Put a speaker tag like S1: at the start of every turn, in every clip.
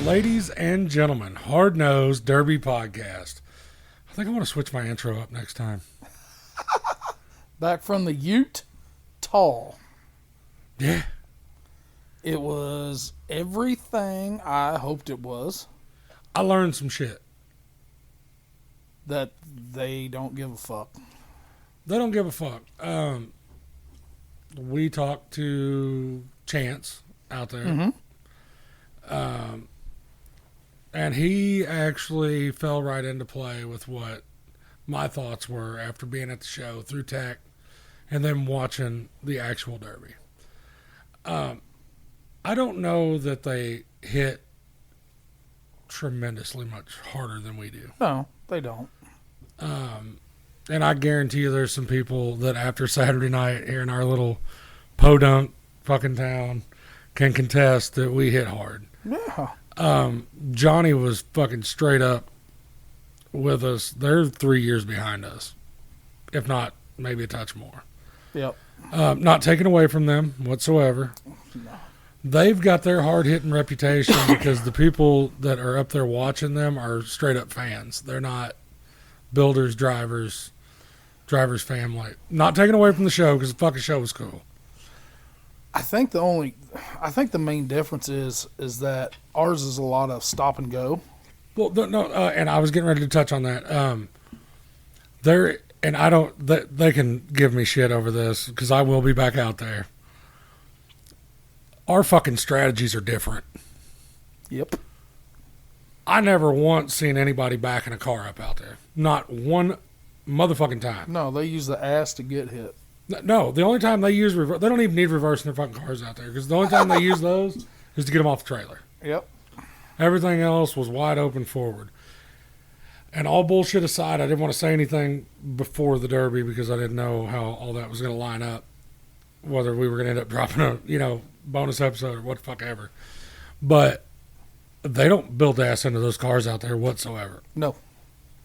S1: Ladies and gentlemen, Hard Nosed Derby Podcast. I think I want to switch my intro up next time.
S2: Back from the Ute, tall.
S1: Yeah.
S2: It was everything I hoped it was.
S1: I learned some shit.
S2: That they don't give a fuck.
S1: They don't give a fuck. We talked to Chance out there.
S2: Mm-hmm.
S1: And he actually fell right into play with what my thoughts were after being at the show through tech and then watching the actual Derby. I don't know that they hit tremendously much harder than we do.
S2: No, they don't.
S1: And I guarantee you there's some people that after Saturday night here in our little podunk fucking town can contest that we hit hard.
S2: Yeah.
S1: Johnny was fucking straight up with us. They're 3 years behind us, if not maybe a touch more.
S2: Yep.
S1: Not taken away from them whatsoever.
S2: No.
S1: They've got their hard-hitting reputation because the people that are up there watching them are straight-up fans. They're not builders, drivers family. Not taken away from the show because the fucking show was cool.
S2: I think the main difference is that ours is a lot of stop and go.
S1: Well, no, and I was getting ready to touch on that. They can give me shit over this because I will be back out there. Our fucking strategies are different.
S2: Yep.
S1: I never once seen anybody backing a car up out there. Not one motherfucking time.
S2: No, they use the ass to get hit.
S1: No, the only time they use reverse, they don't even need reverse in their fucking cars out there because the only time they use those is to get them off the trailer.
S2: Yep.
S1: Everything else was wide open forward. And all bullshit aside, I didn't want to say anything before the Derby because I didn't know how all that was going to line up. Whether we were going to end up dropping a, bonus episode or what the fuck ever. But they don't build ass into those cars out there whatsoever.
S2: No.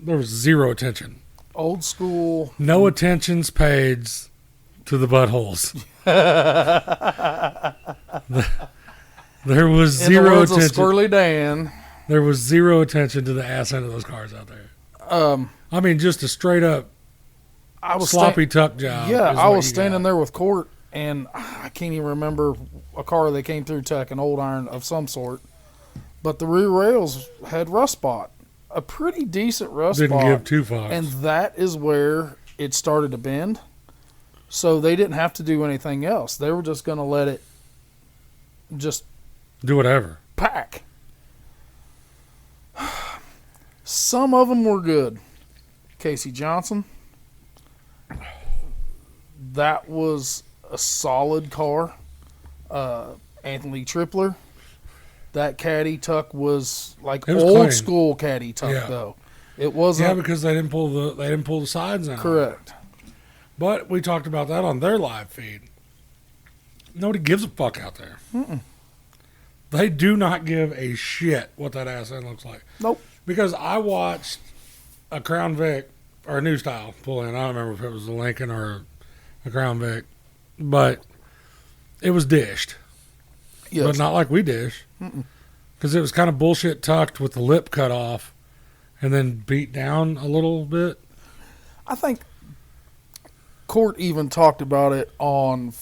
S1: There was zero attention.
S2: Old school.
S1: No attention's paid to the buttholes. There was zero attention.
S2: Squirrely Dan.
S1: There was zero attention to the ass end of those cars out there. I mean, just a straight up sloppy tuck job.
S2: Yeah, I was standing there with Court, and I can't even remember a car that came through tech, an old iron of some sort. But the rear rails had rust spot. A pretty decent rust spot.
S1: Didn't give two fucks.
S2: And that is where it started to bend. So they didn't have to do anything else. They were just going to let it just
S1: do whatever.
S2: Pack. Some of them were good. Casey Johnson. That was a solid car. Anthony Tripler. That caddy tuck was like old
S1: clean.
S2: School caddy tuck though. It wasn't.
S1: Yeah, because they didn't pull the sides in.
S2: Correct.
S1: But we talked about that on their live feed. Nobody gives a fuck out there.
S2: Mm-mm.
S1: They do not give a shit what that ass end looks like.
S2: Nope.
S1: Because I watched a Crown Vic or a New Style pull in. I don't remember if it was a Lincoln or a Crown Vic, but it was dished.
S2: Yes.
S1: But not like we dish. Because it was kind of bullshit tucked with the lip cut off and then beat down a little bit.
S2: I think Court even talked about it on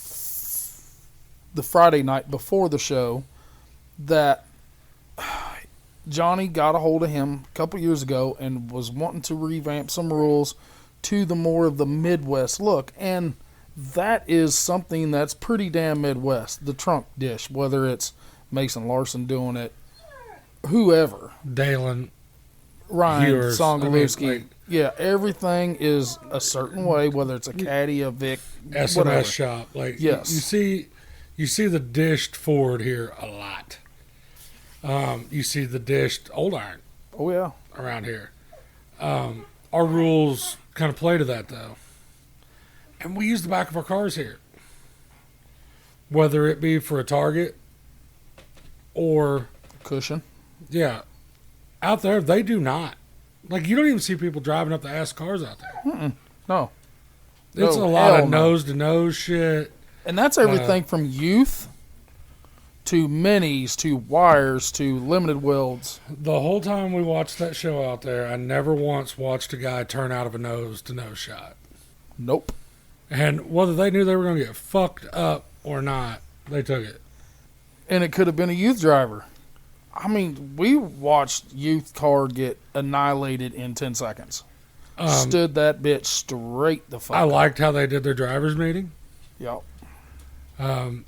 S2: the Friday night before the show that Johnny got a hold of him a couple years ago and was wanting to revamp some rules to the more of the Midwest look. And that is something that's pretty damn Midwest. The trunk dish, whether it's Mason Larson doing it, whoever.
S1: Dalen.
S2: Ryan Songalewski. Yeah, everything is a certain way, whether it's a caddy, a Vic,
S1: SMS
S2: whatever.
S1: shop. Like,
S2: yes.
S1: You see the dished Ford here a lot. You see the dished old iron.
S2: Oh, yeah.
S1: Around here. Our rules kind of play to that, though. And we use the back of our cars here. Whether it be for a target or...
S2: Cushion.
S1: Yeah. Out there, they do not. Like, you don't even see people driving up the ass cars out there.
S2: Mm-mm. No.
S1: It's a lot of nose-to-nose shit.
S2: And that's everything from youth to minis to wires to limited welds.
S1: The whole time we watched that show out there, I never once watched a guy turn out of a nose to nose shot.
S2: Nope.
S1: And whether they knew they were going to get fucked up or not, they took it.
S2: And it could have been a youth driver. I mean, we watched youth car get annihilated in 10 seconds. Stood that bitch straight the fuck
S1: I
S2: up.
S1: liked how they did their driver's meeting.
S2: Yep.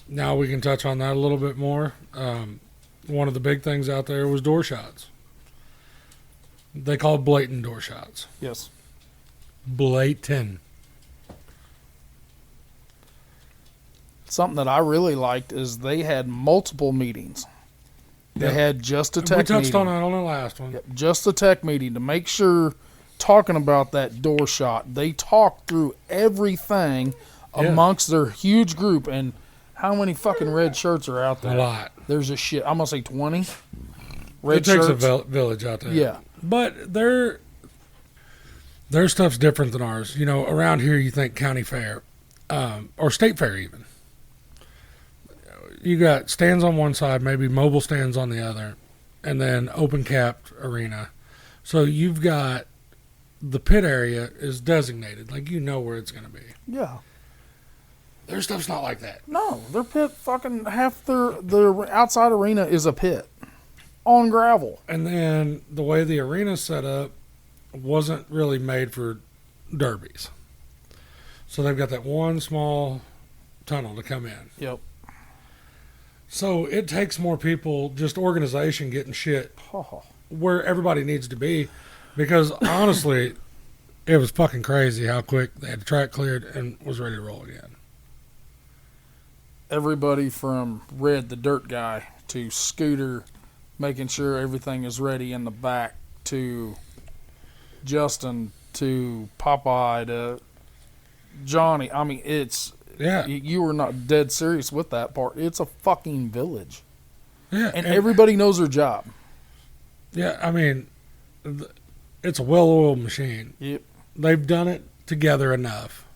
S1: Now we can touch on that a little bit more. One of the big things out there was door shots. They call it blatant door shots.
S2: Yes.
S1: Blatant.
S2: Something that I really liked is they had multiple meetings. They had just a tech meeting.
S1: We touched on that on the last one.
S2: Yep, just a tech meeting to make sure, talking about that door shot, they talked through everything amongst their huge group. And how many fucking red shirts are out there?
S1: A lot.
S2: There's a shit. I'm going to say 20 red
S1: It takes
S2: shirts.
S1: a village out there.
S2: Yeah.
S1: But their stuff's different than ours. You know, around here you think county fair, or state fair even. You got stands on one side, maybe mobile stands on the other, and then open capped arena. So you've got the pit area is designated, like you know where it's going to be.
S2: Yeah.
S1: Their stuff's not like that.
S2: No, their pit fucking half their outside arena is a pit on gravel.
S1: And then the way the arena's set up wasn't really made for derbies. So they've got that one small tunnel to come in.
S2: Yep.
S1: So it takes more people, just organization getting shit where everybody needs to be. Because honestly, it was fucking crazy how quick they had the track cleared and was ready to roll again.
S2: Everybody from Red, the dirt guy, to Scooter, making sure everything is ready in the back, to Justin, to Popeye, to Johnny. I mean, it's...
S1: Yeah.
S2: You were not dead serious with that part. It's a fucking village.
S1: Yeah.
S2: And everybody knows their job.
S1: Yeah, I mean, it's a well-oiled machine.
S2: Yep.
S1: They've done it together enough.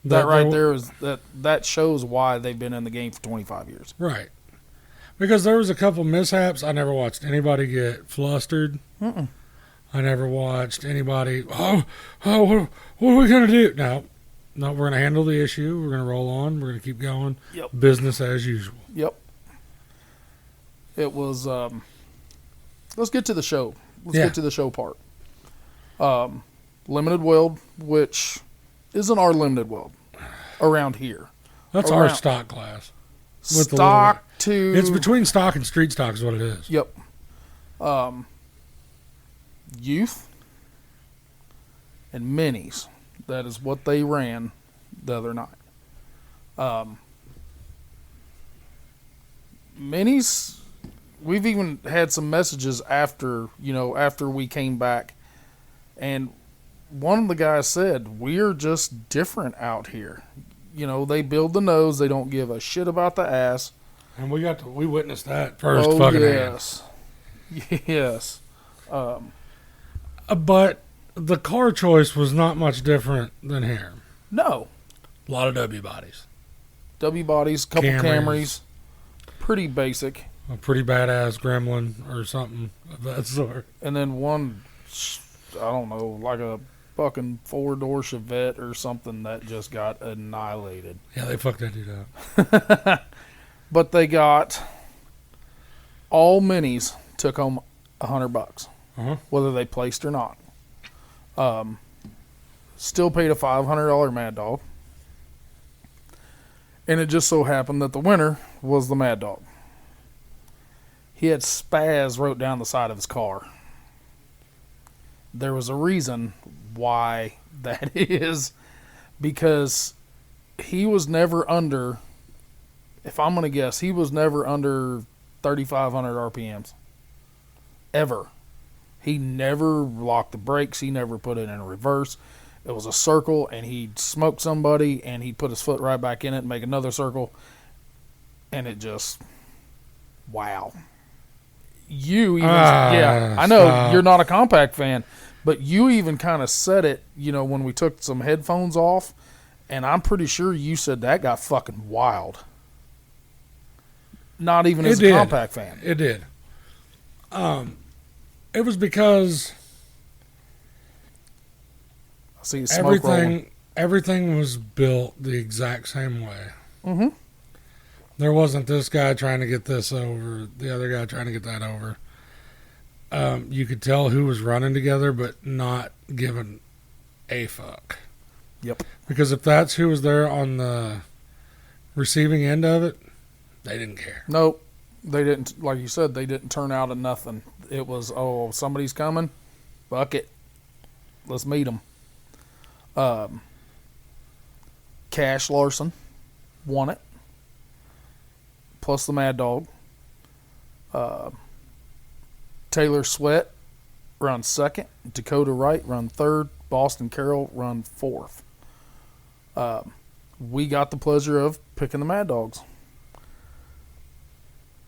S2: That right there is that shows why they've been in the game for 25 years.
S1: Right. Because there was a couple mishaps. I never watched anybody get flustered.
S2: Mm-mm.
S1: I never watched anybody, what are we going to do? No, we're going to handle the issue. We're going to roll on. We're going to keep going.
S2: Yep.
S1: Business as usual.
S2: Yep. It was, let's get to the show. Let's get to the show part. Limited weld, which isn't our limited weld around here.
S1: That's our stock class.
S2: Stock to...
S1: It's between stock and street stock is what it is.
S2: Yep. Youth and minis. That is what they ran the other night. Minis, we've even had some messages after we came back. And one of the guys said, we're just different out here. You know, they build the nose. They don't give a shit about the ass.
S1: And we witnessed that first fucking hand.
S2: Yes.
S1: But the car choice was not much different than here.
S2: No.
S1: A lot of W bodies.
S2: W bodies, couple Camrys. Pretty basic.
S1: A pretty badass Gremlin or something of that sort.
S2: And then one, I don't know, like a fucking 4-door Chevette or something that just got annihilated.
S1: Yeah, they fucked that dude up.
S2: But they got all minis, took home $100, whether they placed or not. Still paid a $500 Mad Dog. And it just so happened that the winner was the Mad Dog. He had spaz wrote down the side of his car. There was a reason why that is, because he was never under, if I'm going to guess, he was never under 3,500 RPMs. Ever. He never locked the brakes. He never put it in reverse. It was a circle, and he'd smoke somebody, and he'd put his foot right back in it and make another circle. And it just, wow. You even, I know you're not a compact fan, but you even kind of said it, when we took some headphones off, and I'm pretty sure you said that got fucking wild. Not even as
S1: It
S2: a
S1: did.
S2: compact fan.
S1: It did. It was because
S2: I see smoke rolling.
S1: everything was built the exact same way.
S2: Mm-hmm.
S1: There wasn't this guy trying to get this over, the other guy trying to get that over. You could tell who was running together, but not giving a fuck.
S2: Yep.
S1: Because if that's who was there on the receiving end of it, they didn't care.
S2: Nope. They didn't, like you said, they didn't turn out of nothing. It was, oh, somebody's coming. Fuck it. Let's meet them. Cash Larson won it. Plus the Mad Dog. Taylor Sweat run second. Dakota Wright run third. Boston Carroll run fourth. We got the pleasure of picking the Mad Dogs.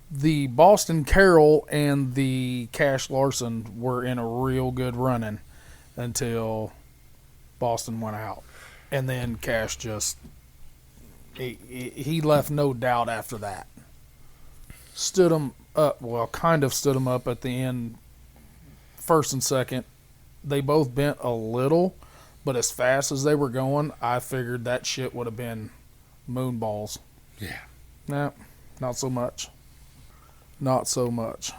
S2: The Boston Carroll and the Cash Larson were in a real good running until Boston went out. And then Cash just, he left no doubt after that. Stood him up, well, kind of stood him up at the end, first and second. They both bent a little, but as fast as they were going, I figured that shit would have been moonballs.
S1: Yeah.
S2: Nah, not so much. Not so much.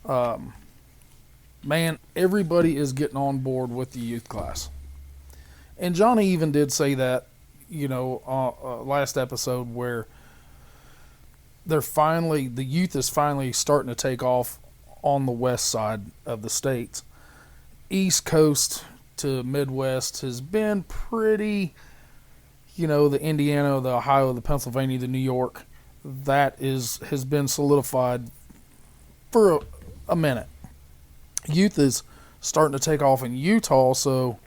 S2: Man, everybody is getting on board with the youth class. And Johnny even did say that, last episode where the youth is finally starting to take off on the west side of the states. East Coast to Midwest has been pretty, the Indiana, the Ohio, the Pennsylvania, the New York. That has been solidified for a minute. Youth is starting to take off in Utah, so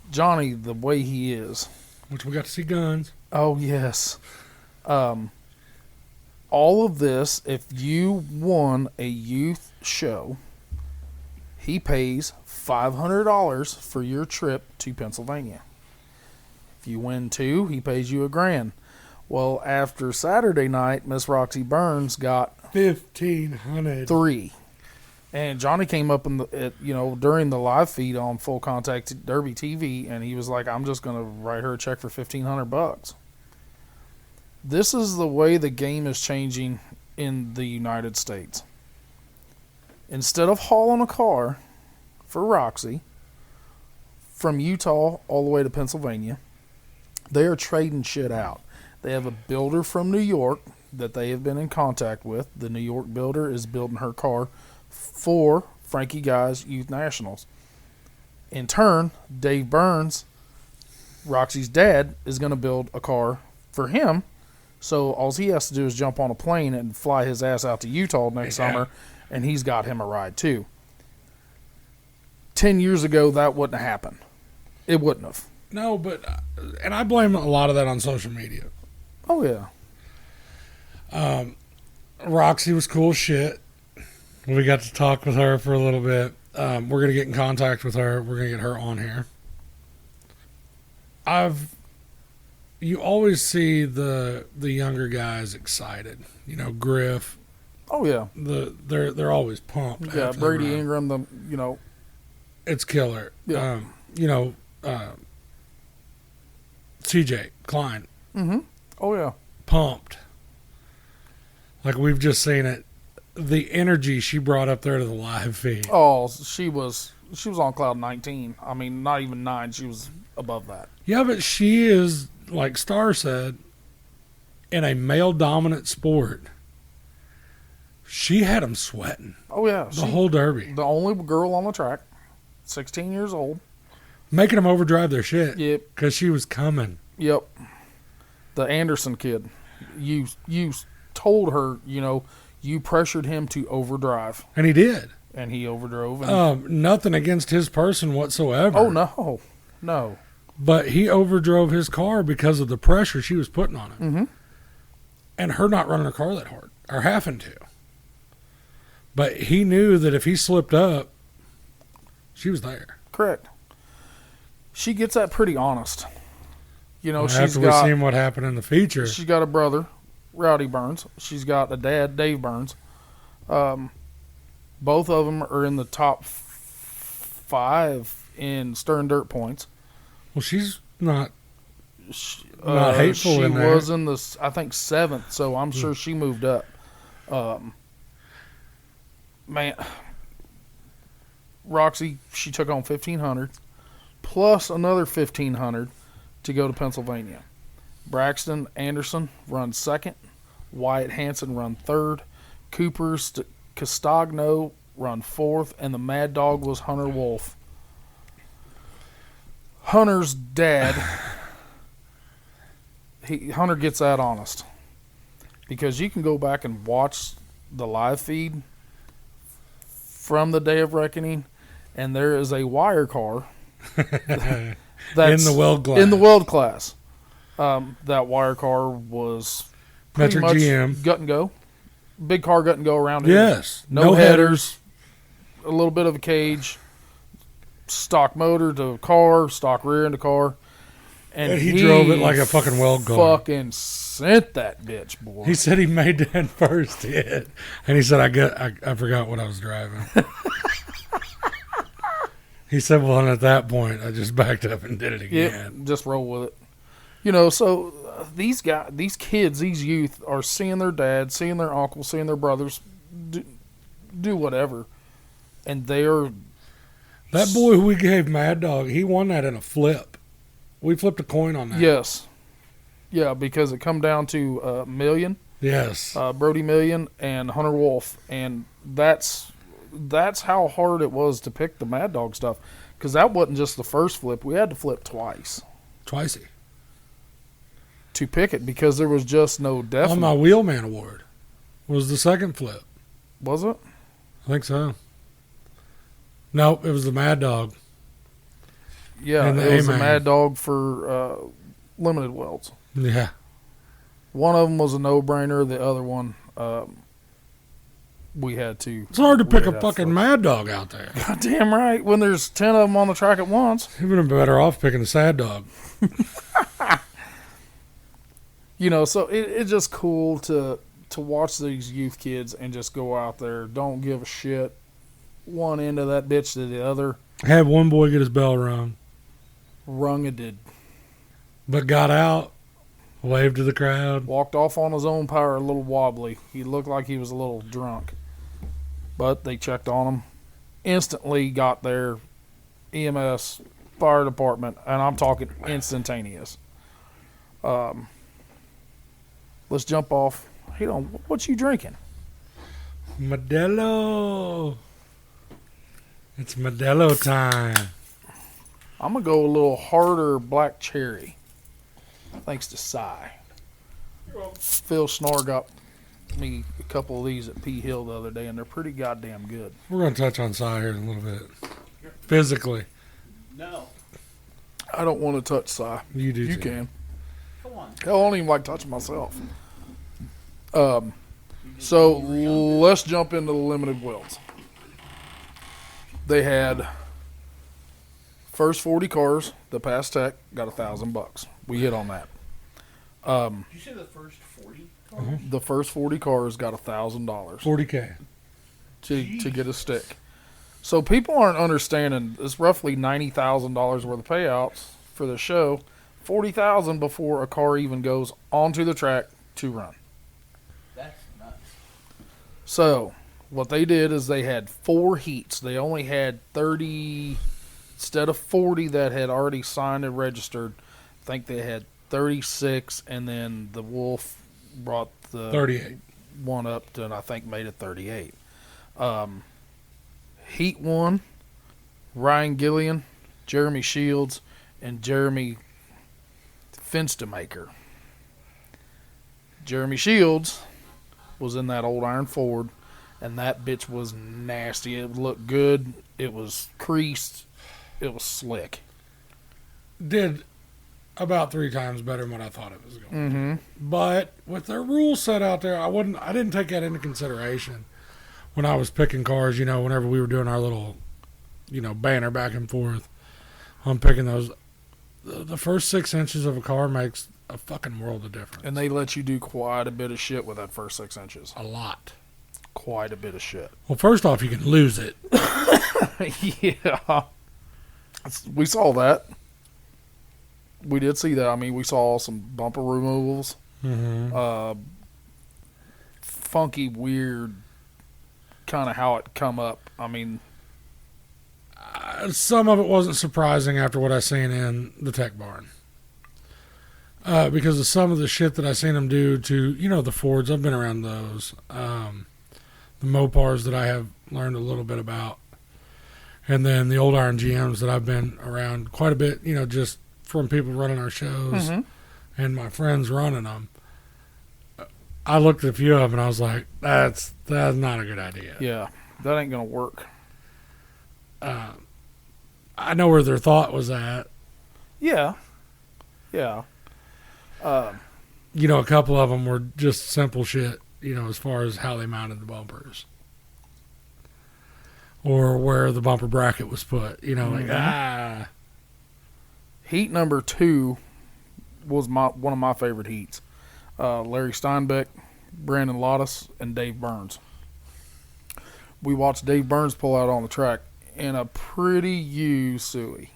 S2: Johnny, the way he is.
S1: Which we got to see guns.
S2: Oh, yes. All of this, if you won a youth show, he pays $500 for your trip to Pennsylvania. If you win 2, he pays you $1,000. Well, after Saturday night, Miss Roxy Burns got
S1: $1,500.
S2: 3. And Johnny came up during the live feed on Full Contact Derby TV, and he was like, "I'm just going to write her a check for $1,500." This is the way the game is changing in the United States. Instead of hauling a car for Roxy from Utah all the way to Pennsylvania, they are trading shit out. They have a builder from New York that they have been in contact with. The New York builder is building her car for Frankie Guy's Youth Nationals. In turn, Dave Burns, Roxy's dad, is going to build a car for him. So all he has to do is jump on a plane and fly his ass out to Utah next summer, and he's got him a ride too. 10 years ago, that wouldn't have happened. It wouldn't have.
S1: No, but and I blame a lot of that on social media.
S2: Oh, yeah.
S1: Roxy was cool as shit. We got to talk with her for a little bit. We're going to get in contact with her. We're going to get her on here. You always see the younger guys excited. Griff.
S2: Oh, yeah.
S1: They're always pumped.
S2: Yeah, Brady
S1: run.
S2: Ingram,
S1: It's killer.
S2: Yeah.
S1: CJ Klein.
S2: Mm-hmm. Oh, yeah.
S1: Pumped. Like we've just seen it. The energy she brought up there to the live feed.
S2: Oh, she was on cloud 19. I mean, not even 9. She was above that.
S1: Yeah, but she is, like Star said, in a male-dominant sport. She had him sweating.
S2: Oh, yeah.
S1: The whole Derby.
S2: The only girl on the track, 16 years old.
S1: Making them overdrive their shit.
S2: Yep.
S1: Because she was coming.
S2: Yep. The Anderson kid. You told her, you pressured him to overdrive.
S1: And he did.
S2: And he overdrove.
S1: Nothing against his person whatsoever.
S2: Oh, no. No.
S1: But he overdrove his car because of the pressure she was putting on him.
S2: Mm-hmm.
S1: And her not running her car that hard. Or having to. But he knew that if he slipped up, she was there.
S2: Correct. She gets that pretty honest.
S1: After we seen what happened in the feature.
S2: She's got a brother Rowdy Burns. She's got a dad, Dave Burns. Both of them are in the top 5 in Stern Dirt points.
S1: Well, she's not hateful
S2: she
S1: in there.
S2: was in the, I think, 7th, so I'm sure she moved up. Man, Roxy, she took on 1,500 plus another 1,500 to go to Pennsylvania. Braxton Anderson run 2nd. Wyatt Hansen run 3rd. Cooper Castagno run 4th, and the Mad Dog was Hunter Wolf. Hunter's dad, Hunter gets that honest, because you can go back and watch the live feed from the day of reckoning, and there is a wire car that's
S1: in the weld class.
S2: In the weld class, that wire car was pretty
S1: Metric
S2: much
S1: GM.
S2: gut and go, big car gut and go around here.
S1: Yes,
S2: no headers, a little bit of a cage. Stock motor to car, stock rear into car. And
S1: he drove it like a fucking weld car.
S2: Fucking sent that bitch, boy.
S1: He said he made that first hit. And he said, I forgot what I was driving. He said, well, and at that point, I just backed up and did it again.
S2: Yeah, just roll with it. You know, so these guys, these kids, these youth are seeing their dad, seeing their uncle, seeing their brothers do whatever. And they are...
S1: That boy who we gave Mad Dog, he won that in a flip. We flipped a coin on that.
S2: Yes. Yeah, because it come down to Million.
S1: Yes.
S2: Brody Million and Hunter Wolf. And that's how hard it was to pick the Mad Dog stuff. Because that wasn't just the first flip. We had to flip twice.
S1: Twicey.
S2: To pick it, because there was just no definite.
S1: On my Wheelman Award was the second flip.
S2: Was it?
S1: I think so. Nope, it was the Mad Dog.
S2: Yeah,
S1: And the
S2: it was a
S1: A-Man.
S2: Mad Dog for limited welds.
S1: Yeah.
S2: One of them was a no-brainer. The other one, we had to.
S1: It's hard to pick a
S2: flip.
S1: fucking Mad Dog out there.
S2: Goddamn right. When there's 10 of them on the track at once.
S1: You'd have been better off picking the Sad Dog.
S2: You know, so it's just cool to watch these youth kids and just go out there, don't give a shit, one end of that bitch to the other.
S1: Had one boy get his bell rung,
S2: Rung it did.
S1: but got out, waved to the crowd.
S2: Walked off on his own power, a little wobbly. He looked like he was a little drunk. But they checked on him. Instantly got there. EMS, fire department, and I'm talking instantaneous. Let's jump off. Hey, what you drinking?
S1: Modelo. It's Modelo time.
S2: I'm going to go a little harder black cherry. Thanks to Cy. Phil Snor got me a couple of these at P Hill the other day, and they're pretty goddamn good.
S1: We're going to touch on Cy here in a little bit. Physically.
S3: No.
S2: I don't want to touch Cy.
S1: You do
S2: You
S1: too.
S2: can.
S3: Come on.
S2: Hell, I don't even like touching myself. So let's jump into the limited welds. They had first 40 cars that passed tech got $1,000. We hit on that.
S3: Did you say the first 40 cars?
S2: The first 40 cars got $1,000
S1: $40K.
S2: to get a stick. So people aren't understanding. It's roughly $90,000 worth of payouts for the show. $40,000 before a car even goes onto the track to run.
S3: That's nuts.
S2: So, what they did is they had 4 heats. They only had 30, instead of 40 that had already signed and registered, I think they had 36, and then the Wolf brought the
S1: 38.
S2: one up to, and I think made it 38. Heat 1, Ryan Gillian, Jeremy Shields, and Jeremy Finstamaker. Jeremy Shields was in that old Iron Ford, and that bitch was nasty. It looked good. It was creased. It was slick.
S1: Did about 3 times better than what I thought it was going to.
S2: Mm-hmm.
S1: But with their rules set out there, I didn't take that into consideration when I was picking cars, whenever we were doing our little, banner back and forth on picking those. The first 6 inches of a car makes a fucking world of difference.
S2: And they let you do quite a bit of shit with that first 6 inches.
S1: A lot.
S2: Quite a bit of shit.
S1: Well, first off, you can lose it.
S2: Yeah. We saw that. We did see that. I mean, we saw some bumper removals.
S1: Mm-hmm.
S2: Funky, weird, kind of how it come up. I mean,
S1: Some of it wasn't surprising after what I seen in the tech barn. Because of some of the shit that I seen them do to, the Fords. I've been around those. The Mopars that I have learned a little bit about. And then the old iron GMs that I've been around quite a bit, just from people running our shows and my friends running them. I looked at a few of them and I was like, that's not a good idea.
S2: yeah, that ain't going to work.
S1: I know where their thought was at.
S2: Yeah. Yeah.
S1: A couple of them were just simple shit, as far as how they mounted the bumpers. Or where the bumper bracket was put,
S2: Heat number 2 was one of my favorite heats. Larry Steinbeck, Brandon Lottis, and Dave Burns. We watched Dave Burns pull out on the track in a pretty used Suey.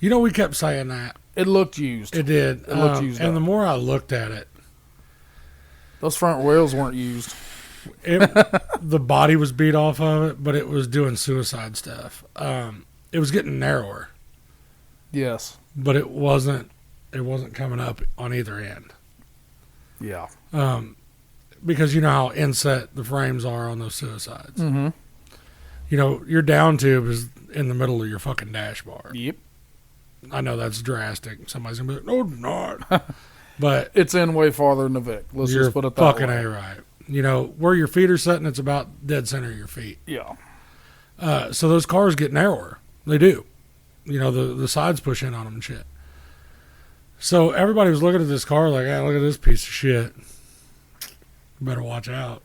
S1: We kept saying that.
S2: It looked used.
S1: It did.
S2: It looked used
S1: and
S2: up.
S1: the more I looked at it,
S2: Those front rails weren't used.
S1: the body was beat off of it, but it was doing suicide stuff. It was getting narrower,
S2: Yes.
S1: but it wasn't coming up on either end.
S2: Yeah.
S1: Because you know how inset the frames are on those suicides.
S2: Mm-hmm.
S1: Your down tube is in the middle of your fucking dash bar.
S2: Yep.
S1: I know that's drastic. Somebody's gonna be like, "No, it's not." But
S2: It's in way farther than the Vic. Let's
S1: you're
S2: just put it that
S1: fucking
S2: way.
S1: A-right. Where your feet are sitting, it's about dead center of your feet.
S2: Yeah.
S1: So those cars get narrower. They do. The sides push in on them and shit. So everybody was looking at this car like, look at this piece of shit. You better watch out.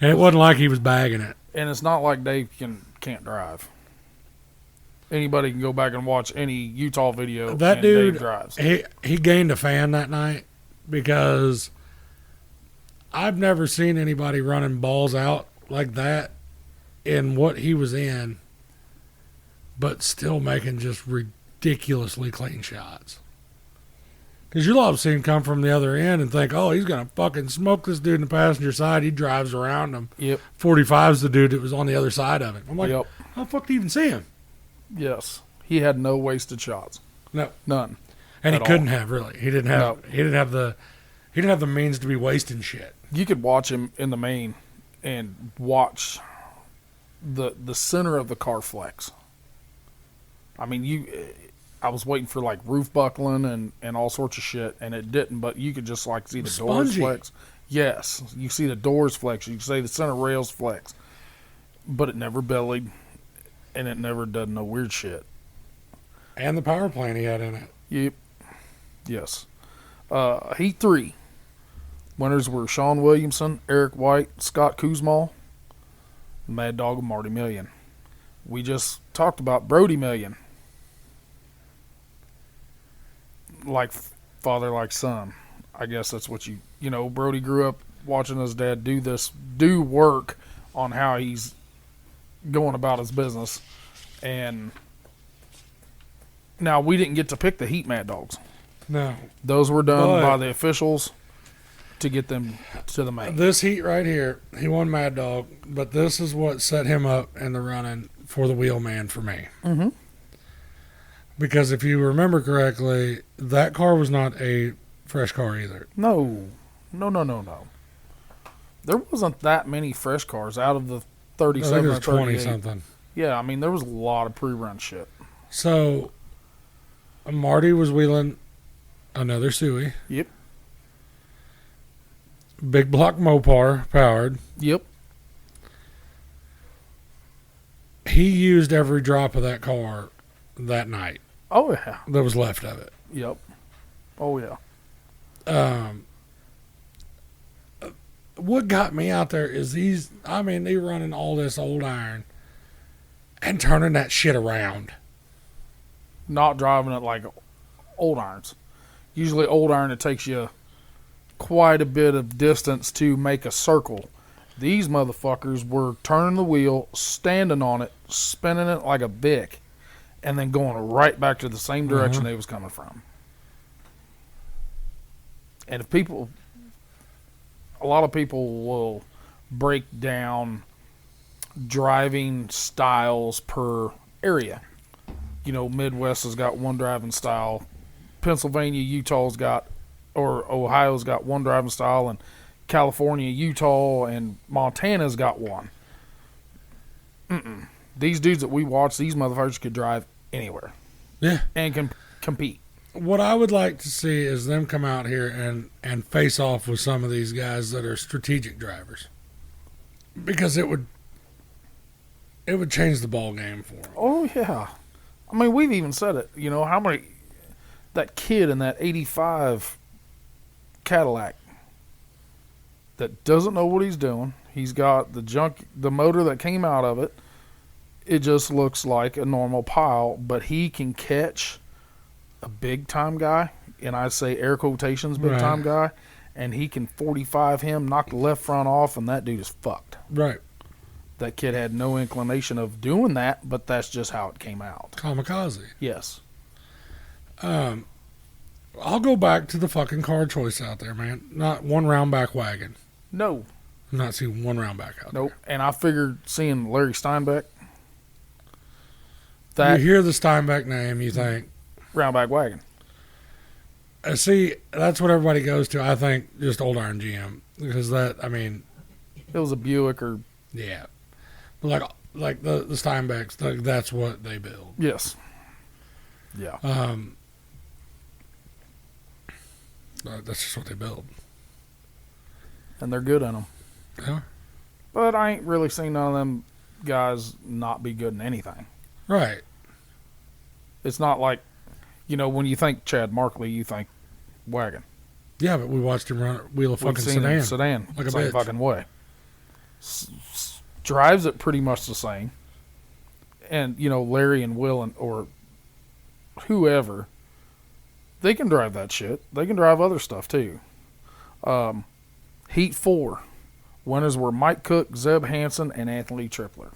S1: And it wasn't like he was bagging it.
S2: And it's not like Dave can't drive. Anybody can go back and watch any Utah video.
S1: That
S2: and
S1: dude,
S2: Dave drives.
S1: he gained a fan that night because I've never seen anybody running balls out like that in what he was in, but still making just ridiculously clean shots. Because you'll have seen him come from the other end and think, oh, he's going to fucking smoke this dude in the passenger side. He drives around him.
S2: Yep.
S1: 45's the dude that was on the other side of it. I'm like,
S2: Yep.
S1: how the fuck do you even see him?
S2: Yes. He had no wasted shots.
S1: No.
S2: None.
S1: And he
S2: At
S1: couldn't have, really. He didn't have
S2: No.
S1: he didn't have the means to be wasting shit.
S2: You could watch him in the main and watch the center of the car flex. I mean, I was waiting for like roof buckling and all sorts of shit, and it didn't. But you could just like see the doors
S1: Spongy.
S2: flex. Yes, you see the doors flex. You can see the center rails flex, but it never bellied, and it never done no weird shit.
S1: And the power plant he had in it.
S2: Yep. Yes. Heat 3. Winners were Sean Williamson, Eric White, Scott Kuzma, Mad Dog, and Marty Million. We just talked about Brody Million. Like father, like son. I guess that's what Brody grew up watching his dad do work on how he's going about his business. And now we didn't get to pick the Heat Mad Dogs.
S1: No.
S2: Those were done
S1: But-
S2: by the officials to get them to the main.
S1: This heat right here, he won Mad Dog, but this is what set him up in the running for the Wheelman for me.
S2: Mm-hmm.
S1: Because if you remember correctly, that car was not a fresh car either.
S2: No. There wasn't that many fresh cars out of the
S1: I think
S2: 37
S1: it
S2: or
S1: was 20
S2: 38.
S1: something.
S2: Yeah, I mean, there was a lot of pre-run shit.
S1: So, Marty was wheeling another Suey.
S2: Yep.
S1: Big block Mopar powered.
S2: Yep.
S1: He used every drop of that car that night
S2: Oh, yeah.
S1: that was left of it.
S2: Yep. Oh, yeah.
S1: What got me out there is they running all this old iron and turning that shit around.
S2: Not driving it like old irons. Usually old iron, it takes you quite a bit of distance to make a circle. These motherfuckers were turning the wheel, standing on it, spinning it like a Bic, and then going right back to the same direction they was coming from. And a lot of people will break down driving styles per area. You know, Midwest has got one driving style. Pennsylvania, Utah's got, or Ohio's got one driving style, and California, Utah, and Montana's got one. These dudes that we watch, these motherfuckers could drive anywhere.
S1: Yeah.
S2: And can compete.
S1: What I would like to see is them come out here and face off with some of these guys that are strategic drivers. Because it would change the ball game for them.
S2: Oh, yeah. I mean, we've even said it. You know, how many... That kid in that 85 Cadillac that doesn't know what he's doing. He's got the motor that came out of it. It just looks like a normal pile, but he can catch a big-time guy, and I say air quotations big-time guy, and he can 45 him, knock the left front off, and that dude is fucked.
S1: Right.
S2: That kid had no inclination of doing that, but that's just how it came out.
S1: Kamikaze.
S2: Yes.
S1: I'll go back to the fucking car choice out there, man. Not one round back wagon.
S2: No.
S1: I'm not seeing one round back out
S2: Nope.
S1: there.
S2: And I figured seeing Larry Steinbeck,
S1: You hear the Steinbeck name, you think,
S2: roundback wagon.
S1: see, that's what everybody goes to. I think just old iron GM because that. I mean,
S2: It was a Buick or
S1: yeah, but like the Steinbecks, that's what they build.
S2: yes. Yeah.
S1: That's just what they build.
S2: And they're good in them.
S1: Yeah.
S2: But I ain't really seen none of them guys not be good in anything.
S1: Right.
S2: It's not like, you know, when you think Chad Markley, you think wagon.
S1: Yeah, but we watched him run a wheel of
S2: We've
S1: fucking
S2: seen him
S1: sedan.
S2: sedan.
S1: Like a
S2: Same
S1: bitch.
S2: fucking way. Drives it pretty much the same. And, you know, Larry and Will or whoever, they can drive that shit. They can drive other stuff too. Heat 4. Winners were Mike Cook, Zeb Hansen, and Anthony Tripler.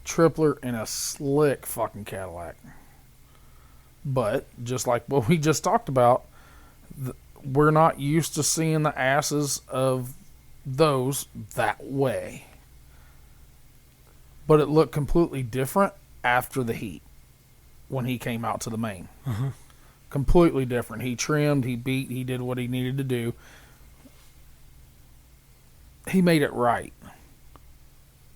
S2: Tripler in a slick fucking Cadillac. But, just like what we just talked about, we're not used to seeing the asses of those that way. But it looked completely different after the heat when he came out to the main.
S1: Uh-huh.
S2: Completely different. He trimmed, he beat, he did what he needed to do. He made it right.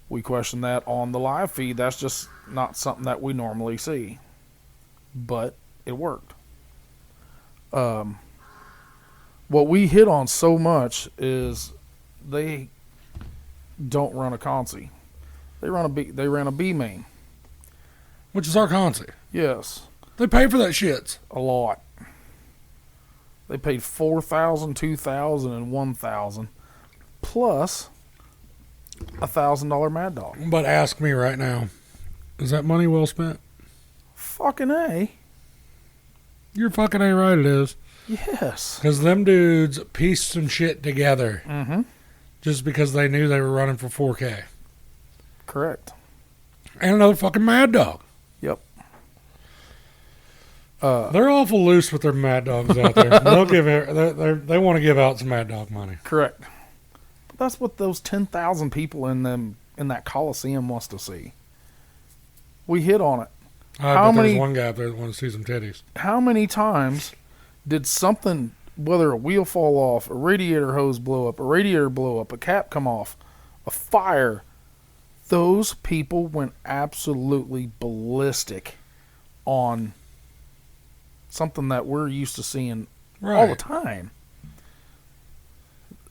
S2: We questioned that on the live feed. That's just not something that we normally see. But it worked. What we hit on so much is they don't run a Consi. They ran a B main.
S1: Which is our Consi.
S2: Yes.
S1: They pay for that shit.
S2: A lot. They paid $4,000, $2,000, and $1,000 plus $1,000 Mad Dog.
S1: But ask me right now, is that money well spent?
S2: Fucking A.
S1: You're fucking A right it is.
S2: Yes.
S1: Because them dudes pieced some shit together
S2: Mm-hmm.
S1: just because they knew they were running for 4K.
S2: Correct.
S1: And another fucking Mad Dog.
S2: Yep.
S1: They're awful loose with their Mad Dogs out there. They want to give out some Mad Dog money.
S2: Correct. That's what those 10,000 people in that Coliseum wants to see. We hit on it.
S1: I bet there's one guy up there that wants to see some titties.
S2: How many times did something, whether a wheel fall off, a radiator hose blow up, a radiator blow up, a cap come off, a fire, those people went absolutely ballistic on something that we're used to seeing all the time.